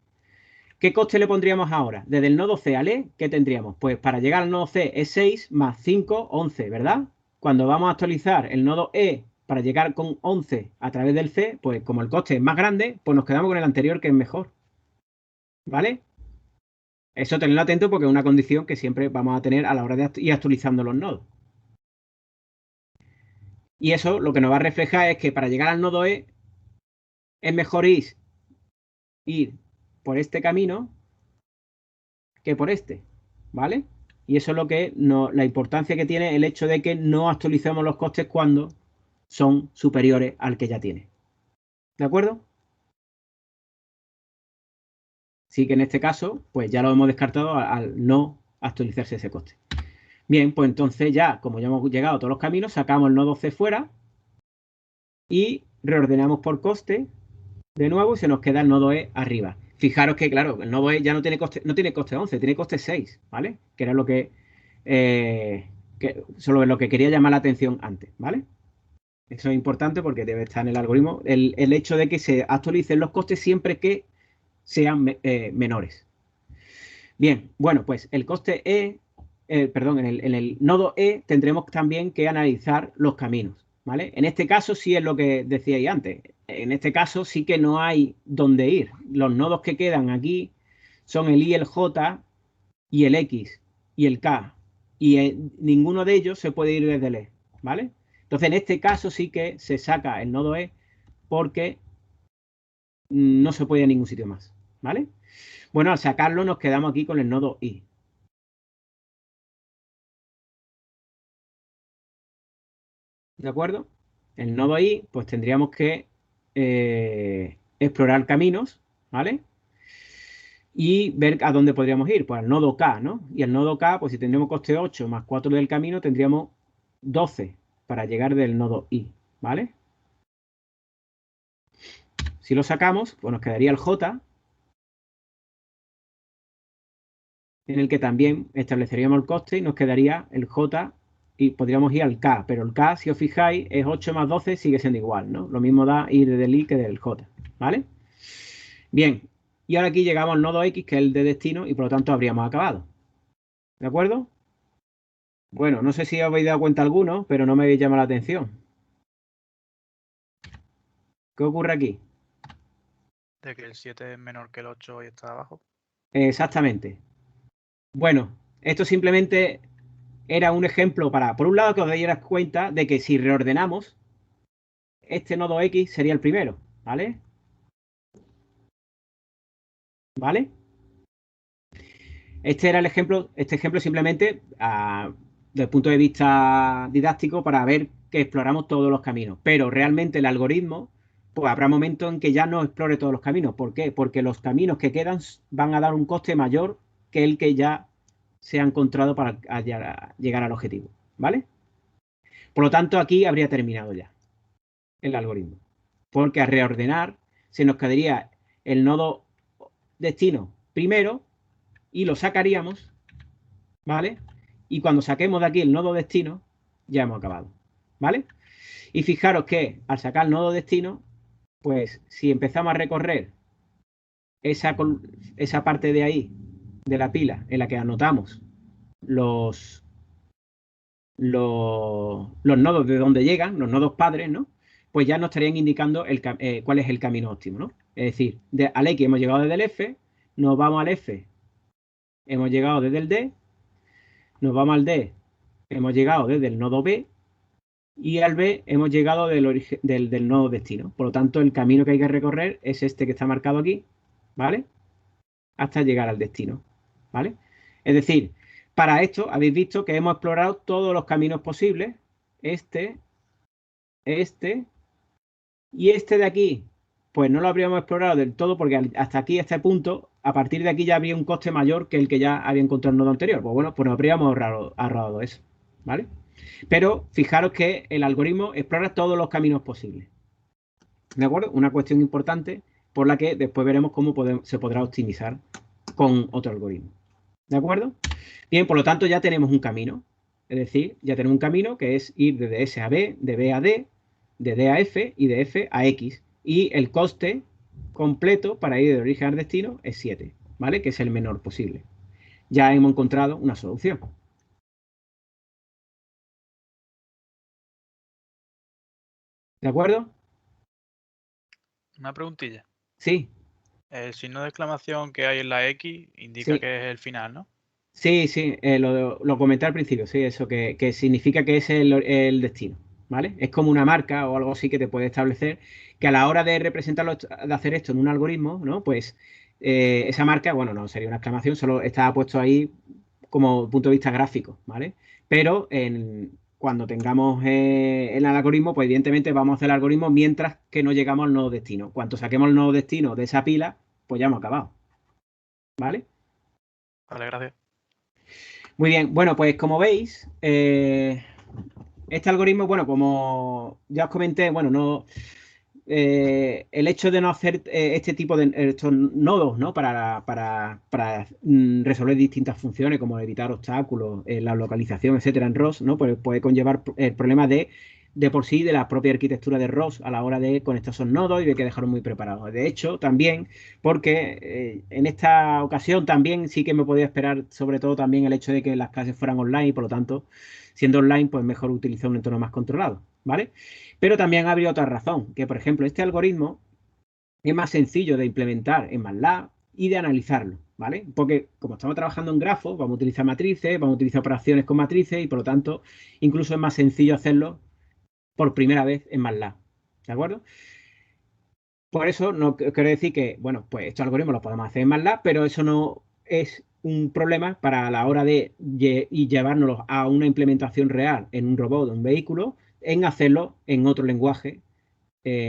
¿qué coste le pondríamos ahora? Desde el nodo C al E, ¿qué tendríamos? Pues para llegar al nodo C es 6 más 5, 11, ¿verdad? Cuando vamos a actualizar el nodo E para llegar con 11 a través del C, pues como el coste es más grande, pues nos quedamos con el anterior que es mejor. ¿Vale? Eso tenedlo atento porque es una condición que siempre vamos a tener a la hora de ir actualizando los nodos. Y eso lo que nos va a reflejar es que para llegar al nodo E es mejor ir por este camino que por este, ¿vale? Y eso es lo que la importancia que tiene el hecho de que no actualicemos los costes cuando son superiores al que ya tiene. ¿De acuerdo? Así que en este caso, pues ya lo hemos descartado al no actualizarse ese coste. Bien, pues entonces ya, como ya hemos llegado a todos los caminos, sacamos el nodo C fuera y reordenamos por coste de nuevo y se nos queda el nodo E arriba. Fijaros que, claro, el nodo E ya no tiene coste 11, tiene coste 6, ¿vale? Que era lo que solo lo que quería llamar la atención antes, ¿vale? Eso es importante porque debe estar en el algoritmo. El hecho de que se actualicen los costes siempre que sean menores. Bien, bueno, pues el coste E, perdón, en el nodo E tendremos también que analizar los caminos, ¿vale? En este caso sí es lo que decíais antes. En este caso sí que no hay dónde ir. Los nodos que quedan aquí son el I, el J y el X y el K. Y ninguno de ellos se puede ir desde el E, ¿vale? Entonces en este caso sí que se saca el nodo E porque no se puede ir a ningún sitio más, ¿vale? Bueno, al sacarlo nos quedamos aquí con el nodo I. ¿De acuerdo? El nodo I, pues tendríamos que explorar caminos, ¿vale? Y ver a dónde podríamos ir, pues al nodo K, ¿no? Y el nodo K, pues si tendríamos coste 8 más 4 del camino, tendríamos 12 para llegar del nodo I, ¿vale? Si lo sacamos, pues nos quedaría el J, en el que también estableceríamos el coste y nos quedaría el J y podríamos ir al K, pero el K, si os fijáis, es 8 más 12, sigue siendo igual, ¿no? Lo mismo da ir del I que del J, ¿vale? Bien, y ahora aquí llegamos al nodo X, que es el de destino, y por lo tanto habríamos acabado. ¿De acuerdo? Bueno, no sé si os habéis dado cuenta alguno, pero no me habéis llamado la atención. ¿Qué ocurre aquí? De que el 7 es menor que el 8 y está abajo. Exactamente. Bueno, esto simplemente era un ejemplo para, por un lado, que os dierais cuenta de que si reordenamos, este nodo X sería el primero, ¿vale? ¿Vale? Este era el ejemplo, este ejemplo simplemente desde el punto de vista didáctico para ver que exploramos todos los caminos. Pero realmente el algoritmo, pues habrá momentos en que ya no explore todos los caminos. ¿Por qué? Porque los caminos que quedan van a dar un coste mayor que el que ya se ha encontrado para llegar al objetivo. ¿Vale? Por lo tanto, aquí habría terminado ya el algoritmo. Porque al reordenar se nos quedaría el nodo destino primero y lo sacaríamos, ¿vale? Y cuando saquemos de aquí el nodo destino, ya hemos acabado, ¿vale? Y fijaros que al sacar el nodo destino, pues si empezamos a recorrer esa parte de ahí, de la pila, en la que anotamos los nodos de donde llegan, los nodos padres, ¿no? Pues ya nos estarían indicando cuál es el camino óptimo, ¿no? Es decir, al X hemos llegado desde el F, nos vamos al F, hemos llegado desde el D, nos vamos al D, hemos llegado desde el nodo B y al B hemos llegado del nodo destino. Por lo tanto, el camino que hay que recorrer es este que está marcado aquí, ¿vale? Hasta llegar al destino, ¿vale? Es decir, para esto habéis visto que hemos explorado todos los caminos posibles, este y este de aquí, pues no lo habríamos explorado del todo porque hasta aquí, a este punto, a partir de aquí ya habría un coste mayor que el que ya había encontrado el nodo anterior. Pues bueno, pues nos habríamos ahorrado eso, ¿vale? Pero fijaros que el algoritmo explora todos los caminos posibles. ¿De acuerdo? Una cuestión importante por la que después veremos cómo se podrá optimizar con otro algoritmo. ¿De acuerdo? Bien, por lo tanto ya tenemos un camino. Es decir, ya tenemos un camino que es ir de S a B, de B a D, de D a F y de F a X. Y el coste completo para ir de origen al destino es 7, ¿vale? Que es el menor posible. Ya hemos encontrado una solución. ¿De acuerdo? Una preguntilla. Sí. El signo de exclamación que hay en la X indica Sí. que es el final, ¿no? Sí, lo comenté al principio, sí, eso, que significa que es el destino, ¿vale? Es como una marca o algo así que te puede establecer que a la hora de representarlo, de hacer esto en un algoritmo, ¿no? Pues esa marca, bueno, no sería una exclamación, solo está puesto ahí como punto de vista gráfico, ¿vale? Pero cuando tengamos el algoritmo, pues evidentemente vamos a hacer el algoritmo mientras que no llegamos al nodo destino. Cuando saquemos el nodo destino de esa pila, pues ya hemos acabado, ¿vale? Vale, gracias. Muy bien, bueno, pues como veis, este algoritmo, bueno, como ya os comenté, bueno, no, el hecho de no hacer este tipo de estos nodos, ¿no? Para resolver distintas funciones, como evitar obstáculos, la localización, etcétera, en ROS, ¿no? Pues puede conllevar el problema de por sí de la propia arquitectura de ROS a la hora de conectar esos nodos y de que dejarlos muy preparados. De hecho, también, porque en esta ocasión también sí que me podía esperar, sobre todo también el hecho de que las clases fueran online y por lo tanto, siendo online, pues mejor utilizar un entorno más controlado, ¿vale? Pero también habría otra razón, que por ejemplo este algoritmo es más sencillo de implementar en MATLAB y de analizarlo, ¿vale? Porque como estamos trabajando en grafos, vamos a utilizar matrices, vamos a utilizar operaciones con matrices y por lo tanto incluso es más sencillo hacerlo por primera vez en MATLAB, ¿de acuerdo? Por eso no quiero decir que, bueno, pues estos algoritmos los podemos hacer en MATLAB, pero eso no es un problema para la hora de y llevárnoslos a una implementación real en un robot o un vehículo, en hacerlo en otro lenguaje,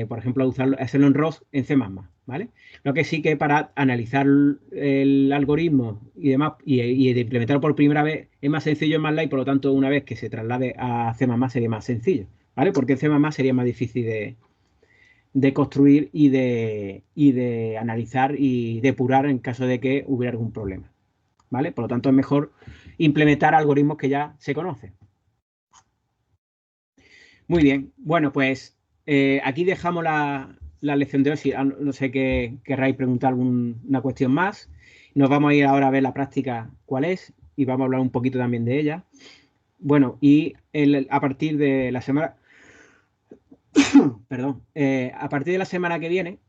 por ejemplo, hacerlo en ROS en C++, ¿vale? Lo que sí que para analizar el algoritmo y demás y de implementarlo por primera vez es más sencillo en MATLAB y por lo tanto una vez que se traslade a C++ sería más sencillo, ¿vale? Porque en C++ sería más difícil de construir y de analizar y depurar en caso de que hubiera algún problema, ¿vale? Por lo tanto es mejor implementar algoritmos que ya se conocen. Muy bien, bueno, pues aquí dejamos la lección de hoy. Si, no sé que querráis preguntar alguna cuestión más. Nos vamos a ir ahora a ver la práctica cuál es y vamos a hablar un poquito también de ella. Bueno, y a partir de la semana, perdón, a partir de la semana que viene,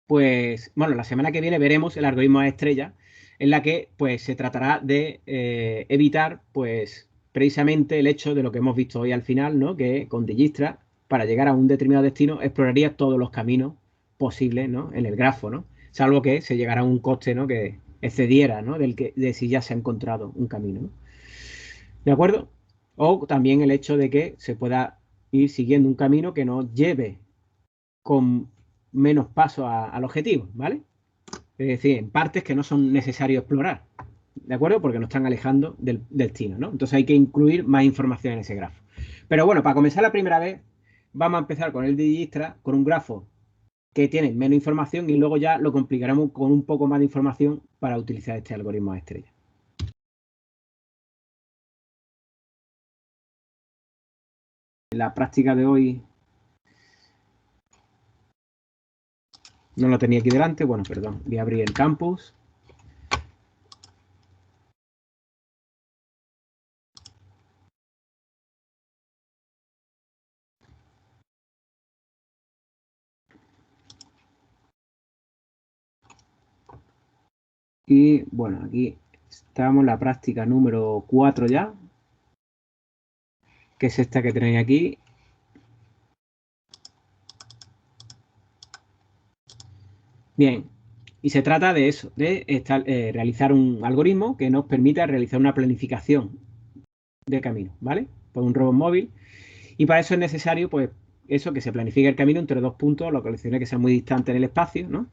pues, bueno, la semana que viene veremos el algoritmo de estrella, en la que, pues, se tratará de evitar, pues, precisamente el hecho de lo que hemos visto hoy al final, ¿no? Que con Dijkstra, para llegar a un determinado destino, exploraría todos los caminos posibles, ¿no? En el grafo, ¿no? Salvo que se llegara a un coste, ¿no? Que excediera, ¿no? De si ya se ha encontrado un camino, ¿no? ¿De acuerdo? O también el hecho de que se pueda ir siguiendo un camino que nos lleve con menos paso al objetivo, ¿vale? Es decir, en partes que no son necesarios explorar, ¿de acuerdo? Porque nos están alejando del destino, ¿no? Entonces hay que incluir más información en ese grafo. Pero bueno, para comenzar la primera vez, vamos a empezar con el de Dijkstra, con un grafo que tiene menos información y luego ya lo complicaremos con un poco más de información para utilizar este algoritmo de estrella. La práctica de hoy no lo tenía aquí delante. Bueno, perdón, voy a abrir el campus. Y bueno, aquí estamos en la práctica número 4 ya, que es esta que tenéis aquí. Bien, y se trata de eso, de realizar un algoritmo que nos permita realizar una planificación de camino, ¿vale? Por un robot móvil. Y para eso es necesario, pues, eso, que se planifique el camino entre dos puntos, localizaciones que sean muy distantes en el espacio, ¿no?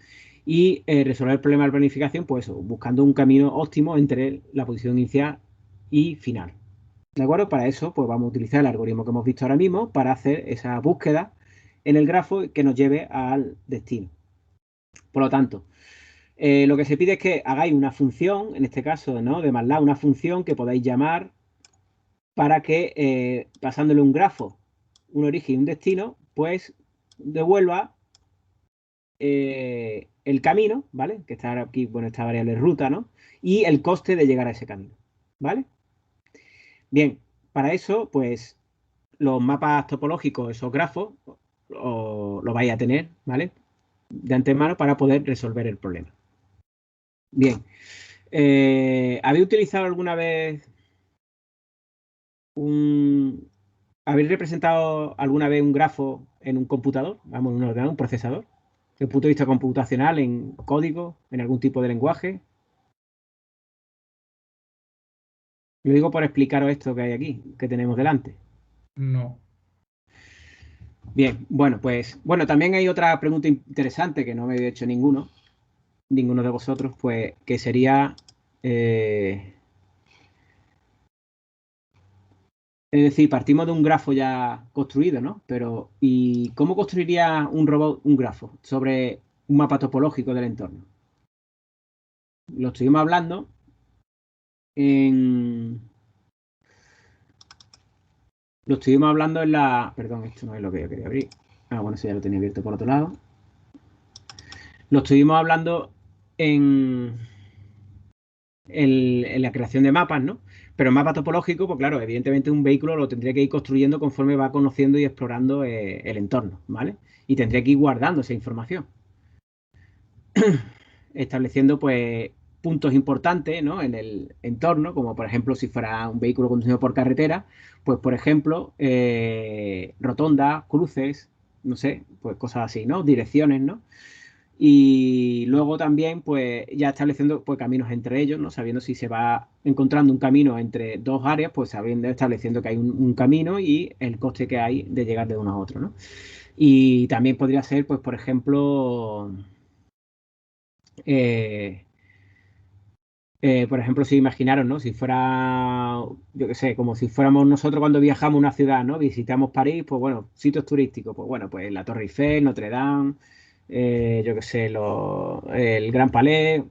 Y resolver el problema de planificación, pues eso, buscando un camino óptimo entre la posición inicial y final. ¿De acuerdo? Para eso, pues vamos a utilizar el algoritmo que hemos visto ahora mismo para hacer esa búsqueda en el grafo que nos lleve al destino. Por lo tanto, lo que se pide es que hagáis una función, en este caso, ¿no? De MATLAB, una función que podáis llamar para que, pasándole un grafo, un origen y un destino, pues devuelva el camino, ¿vale? Que está aquí, bueno, esta variable ruta, ¿no? Y el coste de llegar a ese camino, ¿vale? Bien, para eso, pues los mapas topológicos, esos grafos, lo vais a tener, ¿vale? De antemano para poder resolver el problema. Bien. ¿Habéis utilizado alguna vez un ¿habéis representado alguna vez un grafo en un computador? Vamos, en un ordenador, un procesador. Desde el punto de vista computacional, en código, en algún tipo de lenguaje. Lo digo por explicaros esto que hay aquí, que tenemos delante. No. Bien, bueno, pues, bueno, también hay otra pregunta interesante que no me había hecho ninguno de vosotros, pues, que sería, es decir, partimos de un grafo ya construido, ¿no? Pero, ¿y cómo construiría un robot un grafo sobre un mapa topológico del entorno? Lo estuvimos hablando en... Lo estuvimos hablando en la... Perdón, esto no es lo que yo quería abrir. Ah, bueno, eso ya lo tenía abierto por otro lado. Lo estuvimos hablando en la creación de mapas, ¿no? Pero el mapa topológico, pues claro, evidentemente un vehículo lo tendría que ir construyendo conforme va conociendo y explorando el entorno, ¿vale? Y tendría que ir guardando esa información, estableciendo pues puntos importantes, ¿no? En el entorno, como por ejemplo si fuera un vehículo conducido por carretera, pues por ejemplo rotondas, cruces, no sé, pues cosas así, ¿no? Direcciones, ¿no? Y luego también, pues, ya estableciendo pues, caminos entre ellos, ¿no? Sabiendo si se va encontrando un camino entre dos áreas, pues sabiendo, estableciendo que hay un camino y el coste que hay de llegar de uno a otro, ¿no? Y también podría ser, pues, por ejemplo, eh, si imaginaros, ¿no? Si fuera, yo qué sé, como si fuéramos nosotros cuando viajamos a una ciudad, ¿no? Visitamos París, pues bueno, sitios turísticos, pues bueno, pues la Torre Eiffel, Notre Dame, yo qué sé, el Gran Palais,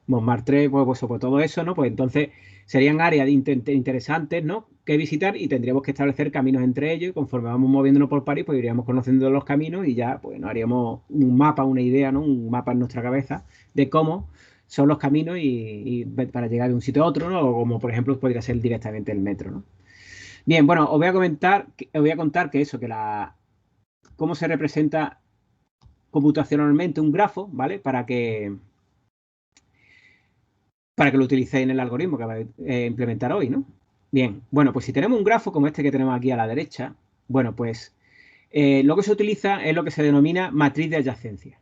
Montmartre, pues todo eso, ¿no? Pues entonces serían áreas interesantes, ¿no? Que visitar y tendríamos que establecer caminos entre ellos y conforme vamos moviéndonos por París, pues iríamos conociendo los caminos y ya, pues nos haríamos un mapa, una idea, ¿no? Un mapa en nuestra cabeza de cómo son los caminos y para llegar de un sitio a otro, ¿no? O como por ejemplo podría ser directamente el metro, ¿no? Bien, bueno, os voy a comentar, os voy a contar que eso, cómo se representa computacionalmente un grafo, ¿vale? Para que lo utilicéis en el algoritmo que vais a implementar hoy, ¿no? Bien, bueno, pues si tenemos un grafo como este que tenemos aquí a la derecha, bueno, pues lo que se utiliza es lo que se denomina matriz de adyacencia,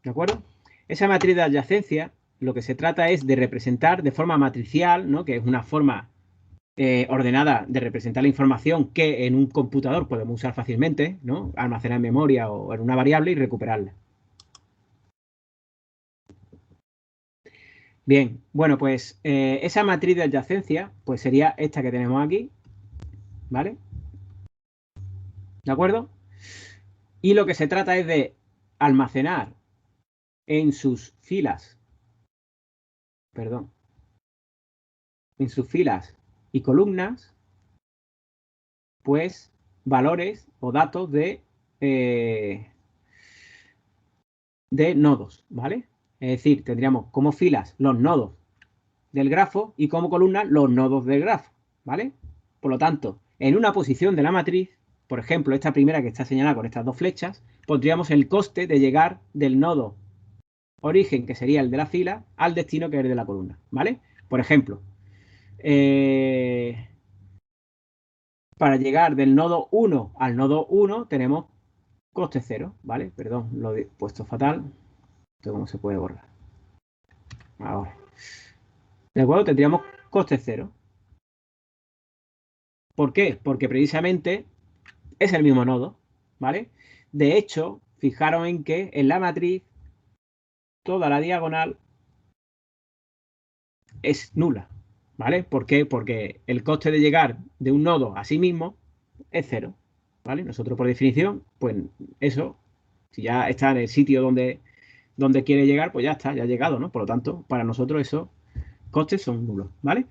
¿de acuerdo? Esa matriz de adyacencia lo que se trata es de representar de forma matricial, ¿no? Que es una forma ordenada de representar la información que en un computador podemos usar fácilmente, ¿no? Almacenar en memoria o en una variable y recuperarla. Bien, bueno, pues esa matriz de adyacencia pues sería esta que tenemos aquí, ¿vale? ¿De acuerdo? Y lo que se trata es de almacenar en sus filas, perdón, en sus filas y columnas, pues valores o datos de nodos, ¿vale? Es decir, tendríamos como filas los nodos del grafo y como columnas los nodos del grafo, ¿vale? Por lo tanto, en una posición de la matriz, por ejemplo, esta primera que está señalada con estas dos flechas, pondríamos el coste de llegar del nodo origen, que sería el de la fila, al destino, que es el de la columna, ¿vale? Por ejemplo, para llegar del nodo 1 al nodo 1 tenemos coste 0, ¿vale? Perdón, lo he puesto fatal. Esto cómo se puede borrar. Ahora. ¿De acuerdo? Tendríamos coste 0. ¿Por qué? Porque precisamente es el mismo nodo, ¿vale? De hecho, fijaros en que en la matriz toda la diagonal es nula, ¿vale? ¿Por qué? Porque el coste de llegar de un nodo a sí mismo es 0, ¿vale? Nosotros por definición, pues eso, si ya está en el sitio donde quiere llegar, pues ya está, ya ha llegado, ¿no? Por lo tanto, para nosotros esos costes son nulos, ¿vale?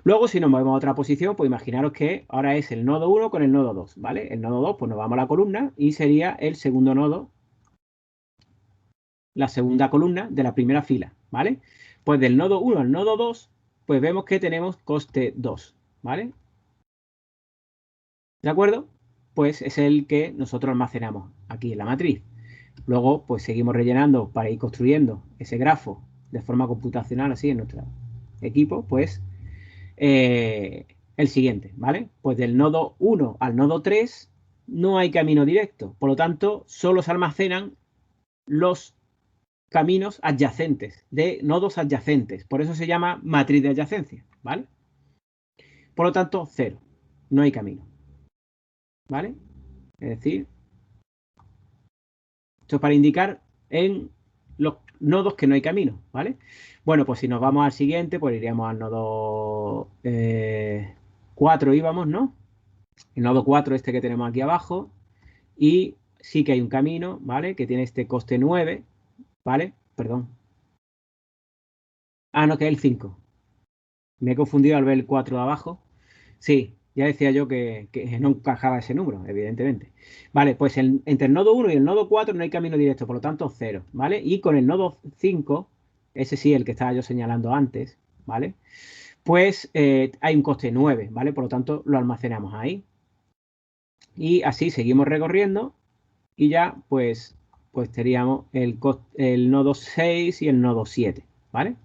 Luego, si nos movemos a otra posición, pues imaginaros que ahora es el nodo 1 con el nodo 2, ¿vale? El nodo 2, pues nos vamos a la columna y sería el segundo nodo, la segunda columna de la primera fila, ¿vale? Pues del nodo 1 al nodo 2, pues vemos que tenemos coste 2, ¿vale? ¿De acuerdo? Pues es el que nosotros almacenamos aquí en la matriz. Luego, pues seguimos rellenando para ir construyendo ese grafo de forma computacional, así en nuestro equipo, pues el siguiente, ¿vale? Pues del nodo 1 al nodo 3 no hay camino directo. Por lo tanto, solo se almacenan los caminos adyacentes, de nodos adyacentes. Por eso se llama matriz de adyacencia, ¿vale? Por lo tanto, 0. No hay camino, ¿vale? Es decir, esto es para indicar en los nodos que no hay camino, ¿vale? Bueno, pues si nos vamos al siguiente, pues iríamos al nodo 4 íbamos, ¿no? El nodo 4 este que tenemos aquí abajo. Y sí que hay un camino, ¿vale? Que tiene este coste 9, ¿vale? Perdón. Ah, no, que es el 5. Me he confundido al ver el 4 de abajo. Sí, ya decía yo que no encajaba ese número, evidentemente. Vale, pues entre el nodo 1 y el nodo 4 no hay camino directo, por lo tanto 0, ¿vale? Y con el nodo 5, ese sí, el que estaba yo señalando antes, ¿vale? Pues hay un coste 9, ¿vale? Por lo tanto lo almacenamos ahí. Y así seguimos recorriendo y ya pues tendríamos el nodo 6 y el nodo 7, ¿vale?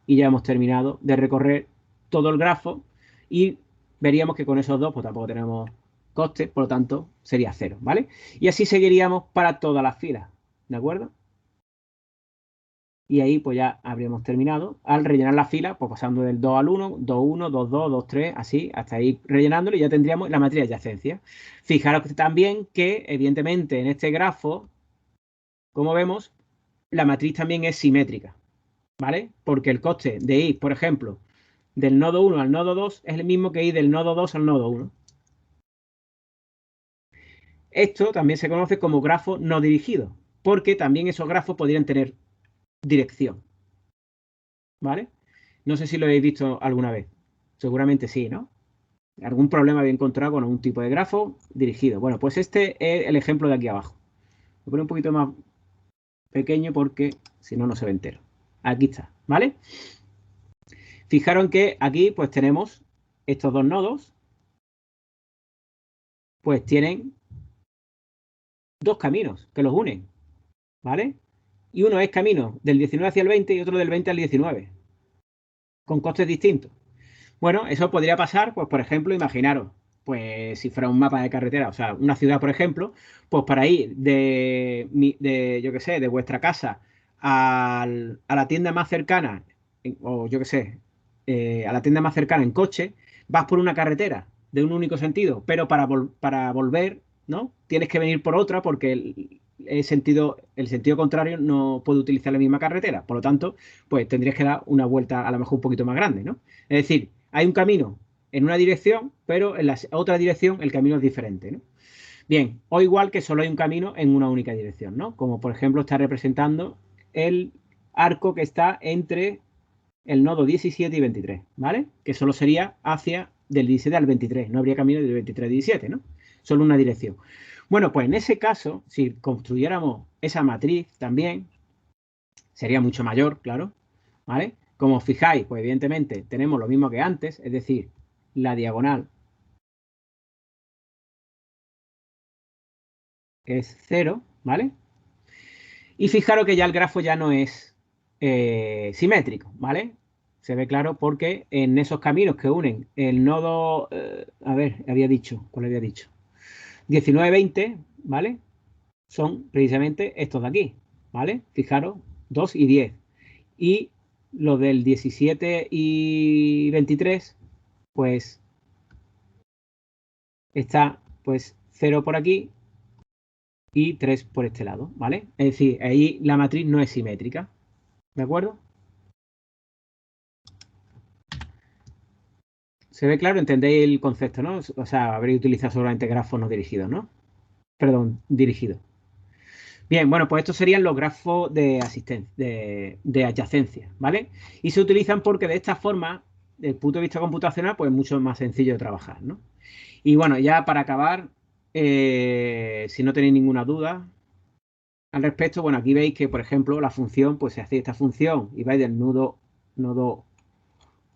Y ya hemos terminado de recorrer todo el grafo y veríamos que con esos dos pues tampoco tenemos costes, por lo tanto sería 0, ¿vale? Y así seguiríamos para todas las filas, ¿de acuerdo? Y ahí pues ya habríamos terminado al rellenar la fila, pues pasando del 2 al 1, 2, 1, 2, 2, 2, 3, así, hasta ahí rellenándolo y ya tendríamos la matriz de adyacencia. Fijaros también que, evidentemente, en este grafo, como vemos, la matriz también es simétrica, ¿vale? Porque el coste de ir, por ejemplo, del nodo 1 al nodo 2 es el mismo que ir del nodo 2 al nodo 1. Esto también se conoce como grafo no dirigido, porque también esos grafos podrían tener dirección, ¿vale? No sé si lo habéis visto alguna vez. Seguramente sí, ¿no? Algún problema habéis encontrado con algún tipo de grafo dirigido. Bueno, pues este es el ejemplo de aquí abajo. Lo pongo un poquito más pequeño porque si no, no se ve entero. Aquí está, ¿vale? Fijaron que aquí pues tenemos estos dos nodos, pues tienen dos caminos que los unen, ¿vale? Y uno es camino del 19 hacia el 20 y otro del 20 al 19, con costes distintos. Bueno, eso podría pasar, pues por ejemplo, imaginaros, pues si fuera un mapa de carretera, o sea, una ciudad, por ejemplo, pues para ir yo qué sé, de vuestra casa a la tienda más cercana, o yo qué sé, a la tienda más cercana en coche, vas por una carretera de un único sentido, pero para volver, ¿no? Tienes que venir por otra porque el sentido contrario no puede utilizar la misma carretera. Por lo tanto, pues tendrías que dar una vuelta a lo mejor un poquito más grande, ¿no? Es decir, hay un camino en una dirección, pero en la otra dirección el camino es diferente, ¿no? Bien, o igual que solo hay un camino en una única dirección, ¿no? Como por ejemplo está representando el arco que está entre el nodo 17 y 23, ¿vale? Que solo sería hacia del 17 al 23, no habría camino del 23 al 17, ¿no? Solo una dirección. Bueno, pues en ese caso, si construyéramos esa matriz también, sería mucho mayor, claro, ¿vale? Como os fijáis, pues evidentemente tenemos lo mismo que antes, es decir, la diagonal es 0, ¿vale? Y fijaros que ya el grafo ya no es simétrico, ¿vale? Se ve claro porque en esos caminos que unen el nodo, a ver, ¿cuál había dicho? 19, 20, ¿vale? Son precisamente estos de aquí, ¿vale? Fijaros, 2 y 10. Y los del 17 y 23, pues está pues 0 por aquí y 3 por este lado, ¿vale? Es decir, ahí la matriz no es simétrica, ¿de acuerdo? Se ve claro, entendéis el concepto, ¿no? O sea, habréis utilizado solamente grafos no dirigidos, ¿no? Perdón, dirigidos. Bien, bueno, pues estos serían los grafos de asistencia, de adyacencia, ¿vale? Y se utilizan porque de esta forma, desde el punto de vista computacional, pues es mucho más sencillo de trabajar, ¿no? Y bueno, ya para acabar, si no tenéis ninguna duda al respecto, bueno, aquí veis que, por ejemplo, la función, pues se hace esta función y vais del nodo,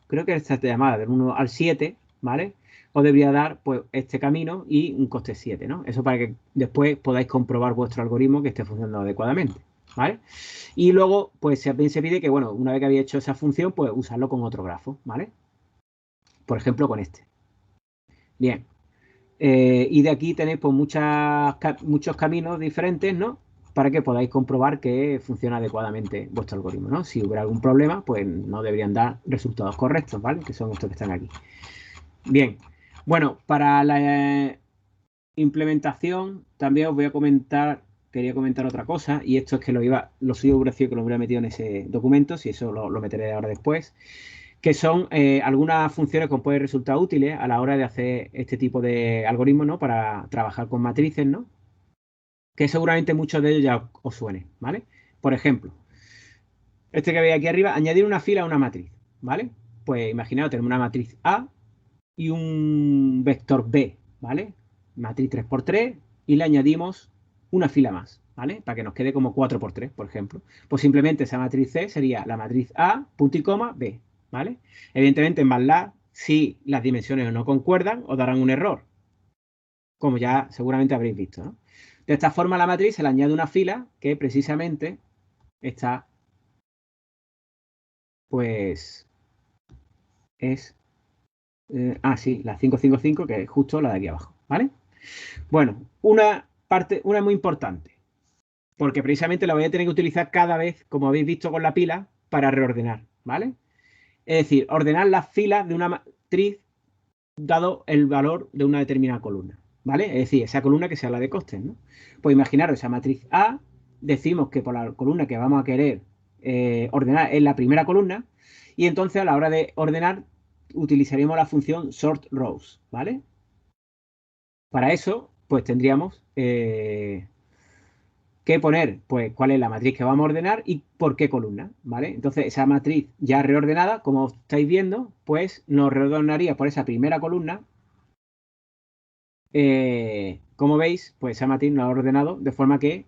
creo que esta llamada del 1 al 7, ¿vale? Os debería dar, pues, este camino y un coste 7, ¿no? Eso para que después podáis comprobar vuestro algoritmo que esté funcionando adecuadamente, ¿vale? Y luego, pues, también se pide que, bueno, una vez que habéis hecho esa función, pues, usarlo con otro grafo, ¿vale? Por ejemplo, con este. Bien. Y de aquí tenéis pues muchos caminos diferentes, ¿no? Para que podáis comprobar que funciona adecuadamente vuestro algoritmo, ¿no? Si hubiera algún problema, pues no deberían dar resultados correctos, ¿vale? Que son estos que están aquí. Bien. Bueno, para la implementación también os voy a comentar, quería comentar otra cosa, y esto es que lo suyo hubiera sido que lo hubiera metido en ese documento, si eso lo meteré ahora después, que son algunas funciones que os pueden resultar útiles a la hora de hacer este tipo de algoritmos, ¿no? Para trabajar con matrices, ¿no? Que seguramente muchos de ellos ya os suenen, ¿vale? Por ejemplo, este que veis aquí arriba, añadir una fila a una matriz, ¿vale? Pues imaginaos, tenemos una matriz A y un vector B, ¿vale? Matriz 3×3 y le añadimos una fila más, ¿vale? Para que nos quede como 4×3, por ejemplo. Pues simplemente esa matriz C sería la matriz A, punto y coma, B, ¿vale? Evidentemente en MATLAB, si las dimensiones no concuerdan, os darán un error, como ya seguramente habréis visto, ¿no? De esta forma a la matriz se le añade una fila que precisamente está, pues, es, sí, la 555, que es justo la de aquí abajo, ¿vale? Bueno, una parte, una muy importante, porque precisamente la voy a tener que utilizar cada vez, como habéis visto con la pila, para reordenar, ¿vale? Es decir, ordenar las filas de una matriz dado el valor de una determinada columna, ¿vale? Es decir, esa columna que sea la de costes, ¿no? Pues imaginaros esa matriz A, decimos que por la columna que vamos a querer ordenar es la primera columna, y entonces a la hora de ordenar utilizaríamos la función sort rows, ¿vale? Para eso, pues tendríamos que poner, pues, cuál es la matriz que vamos a ordenar y por qué columna, ¿vale? Entonces, esa matriz ya reordenada, como estáis viendo, pues nos reordenaría por esa primera columna. Como veis, pues esa matriz nos ha ordenado de forma que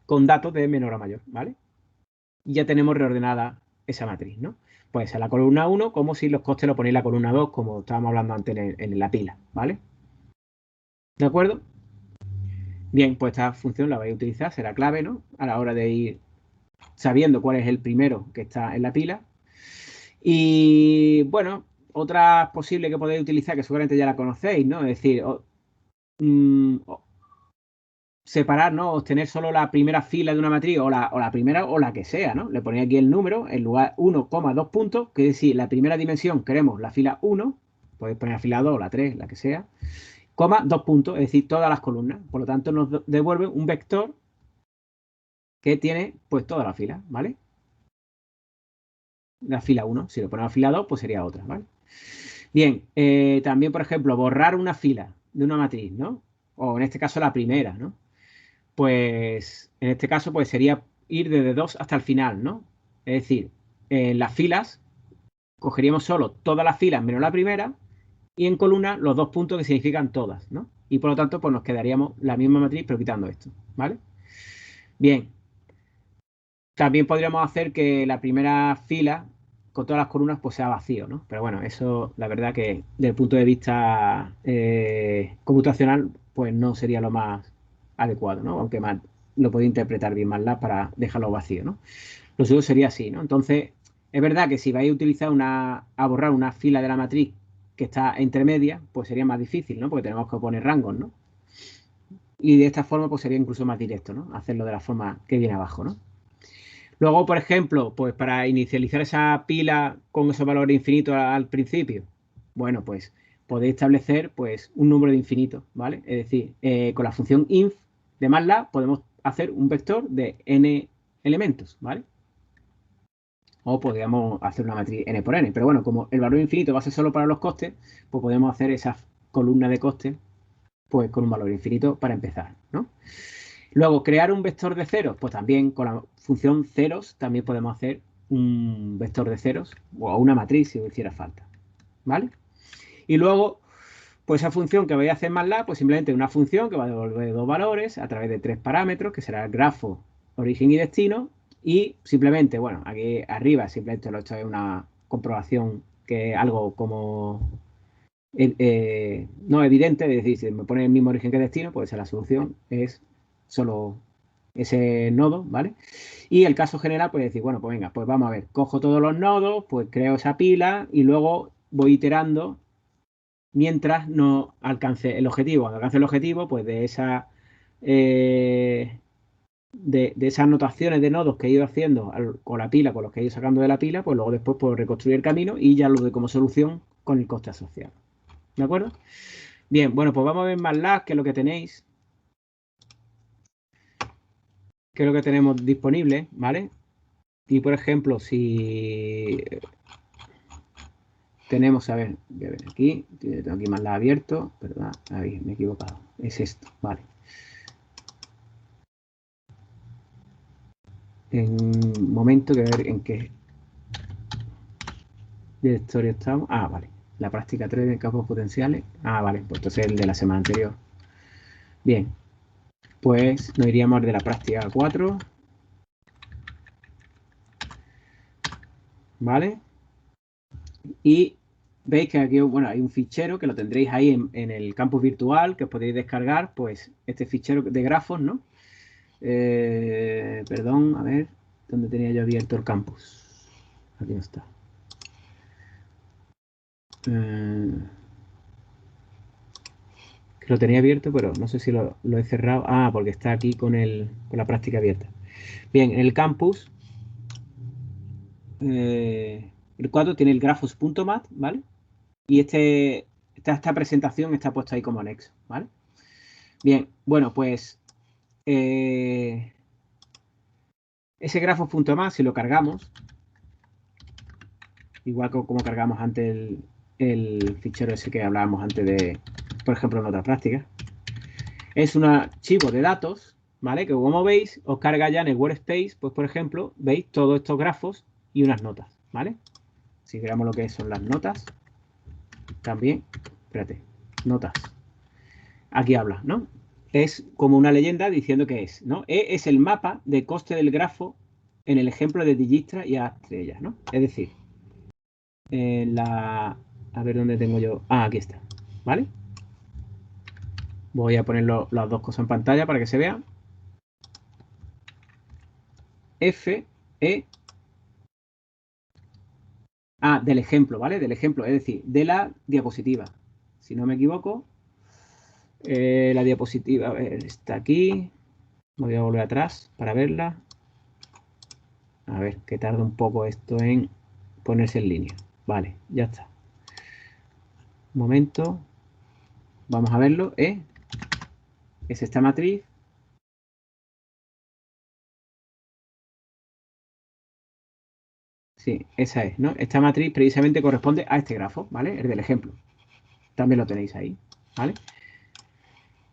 con datos de menor a mayor, ¿vale? Y ya tenemos reordenada esa matriz, ¿no? Pues a la columna 1, como si los costes lo ponéis en la columna 2, como estábamos hablando antes en la pila, ¿vale? ¿De acuerdo? Bien, pues esta función la vais a utilizar, será clave, ¿no? A la hora de ir sabiendo cuál es el primero que está en la pila. Y bueno, otra posible que podéis utilizar, que seguramente ya la conocéis, ¿no? Es decir, separar, ¿no? Obtener solo la primera fila de una matriz o la primera o la que sea, ¿no? Le ponéis aquí el número, en lugar 1,2 puntos, que es decir, la primera dimensión queremos la fila 1, podéis poner la fila 2, la 3, la que sea, coma 2 puntos, es decir, todas las columnas. Por lo tanto, nos devuelve un vector que tiene pues toda la fila, ¿vale? La fila 1, si lo ponemos fila 2, pues sería otra, ¿vale? Bien, también, por ejemplo, borrar una fila de una matriz, ¿no? O en este caso la primera, ¿no? Pues en este caso pues sería ir desde 2 hasta el final, ¿no? Es decir, en las filas cogeríamos solo todas las filas menos la primera y en columna los 2 puntos que significan todas, ¿no? Y por lo tanto pues nos quedaríamos la misma matriz pero quitando esto, ¿vale? Bien, también podríamos hacer que la primera fila con todas las columnas pues sea vacío, ¿no? Pero bueno, eso la verdad que desde el punto de vista computacional pues no sería lo más adecuado, ¿no? Aunque más, lo puede interpretar bien MATLAB para dejarlo vacío, ¿no? Lo suyo sería así, ¿no? Entonces, es verdad que si vais a utilizar a borrar una fila de la matriz que está entre medias, pues sería más difícil, ¿no? Porque tenemos que poner rangos, ¿no? Y de esta forma pues sería incluso más directo, ¿no? Hacerlo de la forma que viene abajo, ¿no? Luego, por ejemplo, pues para inicializar esa pila con esos valores infinitos al principio, bueno, pues podéis establecer pues un número de infinitos, ¿vale? Es decir, con la función inf de MATLAB podemos hacer un vector de n elementos, ¿vale? O podríamos hacer una matriz n por n, pero bueno, como el valor infinito va a ser solo para los costes, pues podemos hacer esa columna de costes pues con un valor infinito para empezar, ¿no? Luego, crear un vector de ceros, pues también con la función ceros también podemos hacer un vector de ceros o una matriz si hiciera falta, ¿vale? Y luego, pues esa función que voy a hacer en MATLAB, pues simplemente una función que va a devolver dos valores a través de 3 parámetros, que será el grafo, origen y destino, y simplemente, bueno, aquí arriba simplemente lo he hecho en una comprobación que es algo como no evidente, es decir, si me pone el mismo origen que destino, pues la solución es solo ese nodo, ¿vale? Y el caso general, pues decir, bueno, pues venga, pues vamos a ver, cojo todos los nodos, pues creo esa pila y luego voy iterando mientras no alcance el objetivo. Cuando alcance el objetivo, pues de esas anotaciones de nodos que he ido haciendo con la pila, con los que he ido sacando de la pila, pues luego después puedo reconstruir el camino y ya lo doy como solución con el coste asociado. ¿De acuerdo? Bien, bueno, pues vamos a ver MATLAB, que es lo que tenéis. Que es lo que tenemos disponible, ¿vale? Y por ejemplo, si tenemos, a ver, voy a ver aquí, tengo aquí MATLAB abierto, perdón, ahí me he equivocado, es esto, vale. En un momento que ver en qué directorio estamos. Ah, vale, la práctica 3 de campos potenciales. Ah, vale, pues entonces el de la semana anterior. Bien, pues nos iríamos de la práctica 4. ¿Vale? Y veis que aquí, bueno, hay un fichero que lo tendréis ahí en el campus virtual, que os podéis descargar, pues, este fichero de grafos, ¿no? Perdón, a ver, ¿dónde tenía yo abierto el campus? Aquí no está. Que lo tenía abierto, pero no sé si lo he cerrado. Ah, porque está aquí con la práctica abierta. Bien, en el campus, el 4 tiene el grafos.mat, ¿vale? Y esta presentación está puesta ahí como anexo, ¿vale? Bien, bueno, pues ese grafos.mat, si lo cargamos, igual como cargamos antes el fichero ese que hablábamos antes de, por ejemplo, en otra práctica, es un archivo de datos, ¿vale? Que como veis, os carga ya en el workspace, pues por ejemplo, veis todos estos grafos y unas notas, ¿vale? Si veamos lo que son las notas, también, espérate, notas. Aquí habla, ¿no? Es como una leyenda diciendo que es, ¿no? E es el mapa de coste del grafo en el ejemplo de Dijkstra y A-estrella, ¿no? Es decir, a ver dónde tengo yo. Ah, aquí está, ¿vale? Voy a poner las dos cosas en pantalla para que se vean. F, E. Ah, del ejemplo, ¿vale? Del ejemplo, es decir, de la diapositiva. Si no me equivoco, la diapositiva, a ver, está aquí. Voy a volver atrás para verla. A ver, que tarda un poco esto en ponerse en línea. Vale, ya está. Un momento. Vamos a verlo. Es esta matriz. Sí, esa es, ¿no? Esta matriz precisamente corresponde a este grafo, ¿vale? El del ejemplo. También lo tenéis ahí, ¿vale?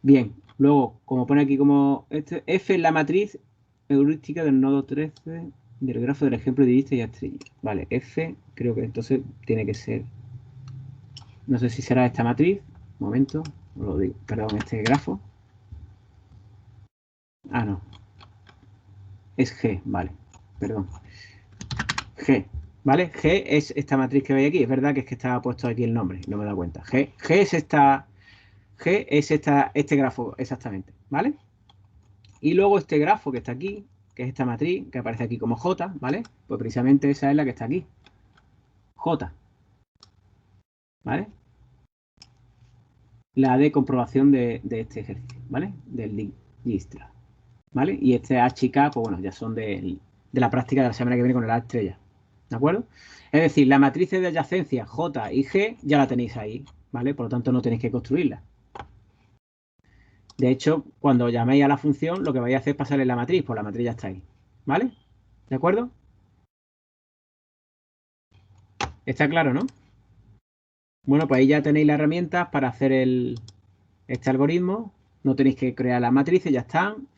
Bien, luego, como pone aquí como F es la matriz heurística del nodo 13 del grafo del ejemplo de Dijkstra y A-estrella. Vale, F creo que entonces tiene que ser, no sé si será esta matriz. Un momento, os lo digo, perdón, este grafo. Ah, no. Es G, vale, perdón. G, ¿vale? G es esta matriz que veis aquí. Es verdad que es que estaba puesto aquí el nombre, no me he dado cuenta. G es este grafo exactamente, ¿vale? Y luego este grafo que está aquí, que es esta matriz, que aparece aquí como J, ¿vale? Pues precisamente esa es la que está aquí. J, ¿vale? La de comprobación de este ejercicio, ¿vale? Del Dijkstra, ¿vale? Y este H y K, pues bueno, ya son de la práctica de la semana que viene con el A estrella, ¿de acuerdo? Es decir, la matriz de adyacencia J y G ya la tenéis ahí, ¿vale? Por lo tanto, no tenéis que construirla. De hecho, cuando llaméis a la función, lo que vais a hacer es pasarle la matriz, pues la matriz ya está ahí, ¿vale? ¿De acuerdo? Está claro, ¿no? Bueno, pues ahí ya tenéis las herramientas para hacer este algoritmo. No tenéis que crear las matrices, ya están.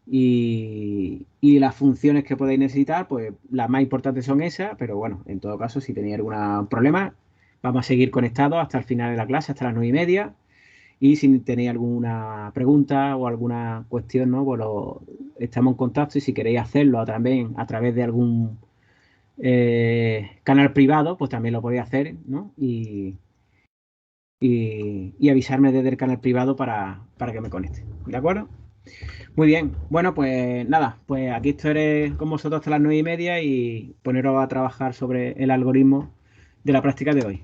Y las funciones que podéis necesitar, pues las más importantes son esas, pero bueno, en todo caso, si tenéis algún problema, vamos a seguir conectados hasta el final de la clase, hasta las 9:30. Y si tenéis alguna pregunta o alguna cuestión, ¿no? Pues estamos en contacto y si queréis hacerlo también a través de algún canal privado, pues también lo podéis hacer, ¿no? Y avisarme desde el canal privado para que me conecte. ¿De acuerdo? Muy bien. Bueno, pues nada, pues aquí estaré con vosotros hasta las 9:30 y poneros a trabajar sobre el algoritmo de la práctica de hoy.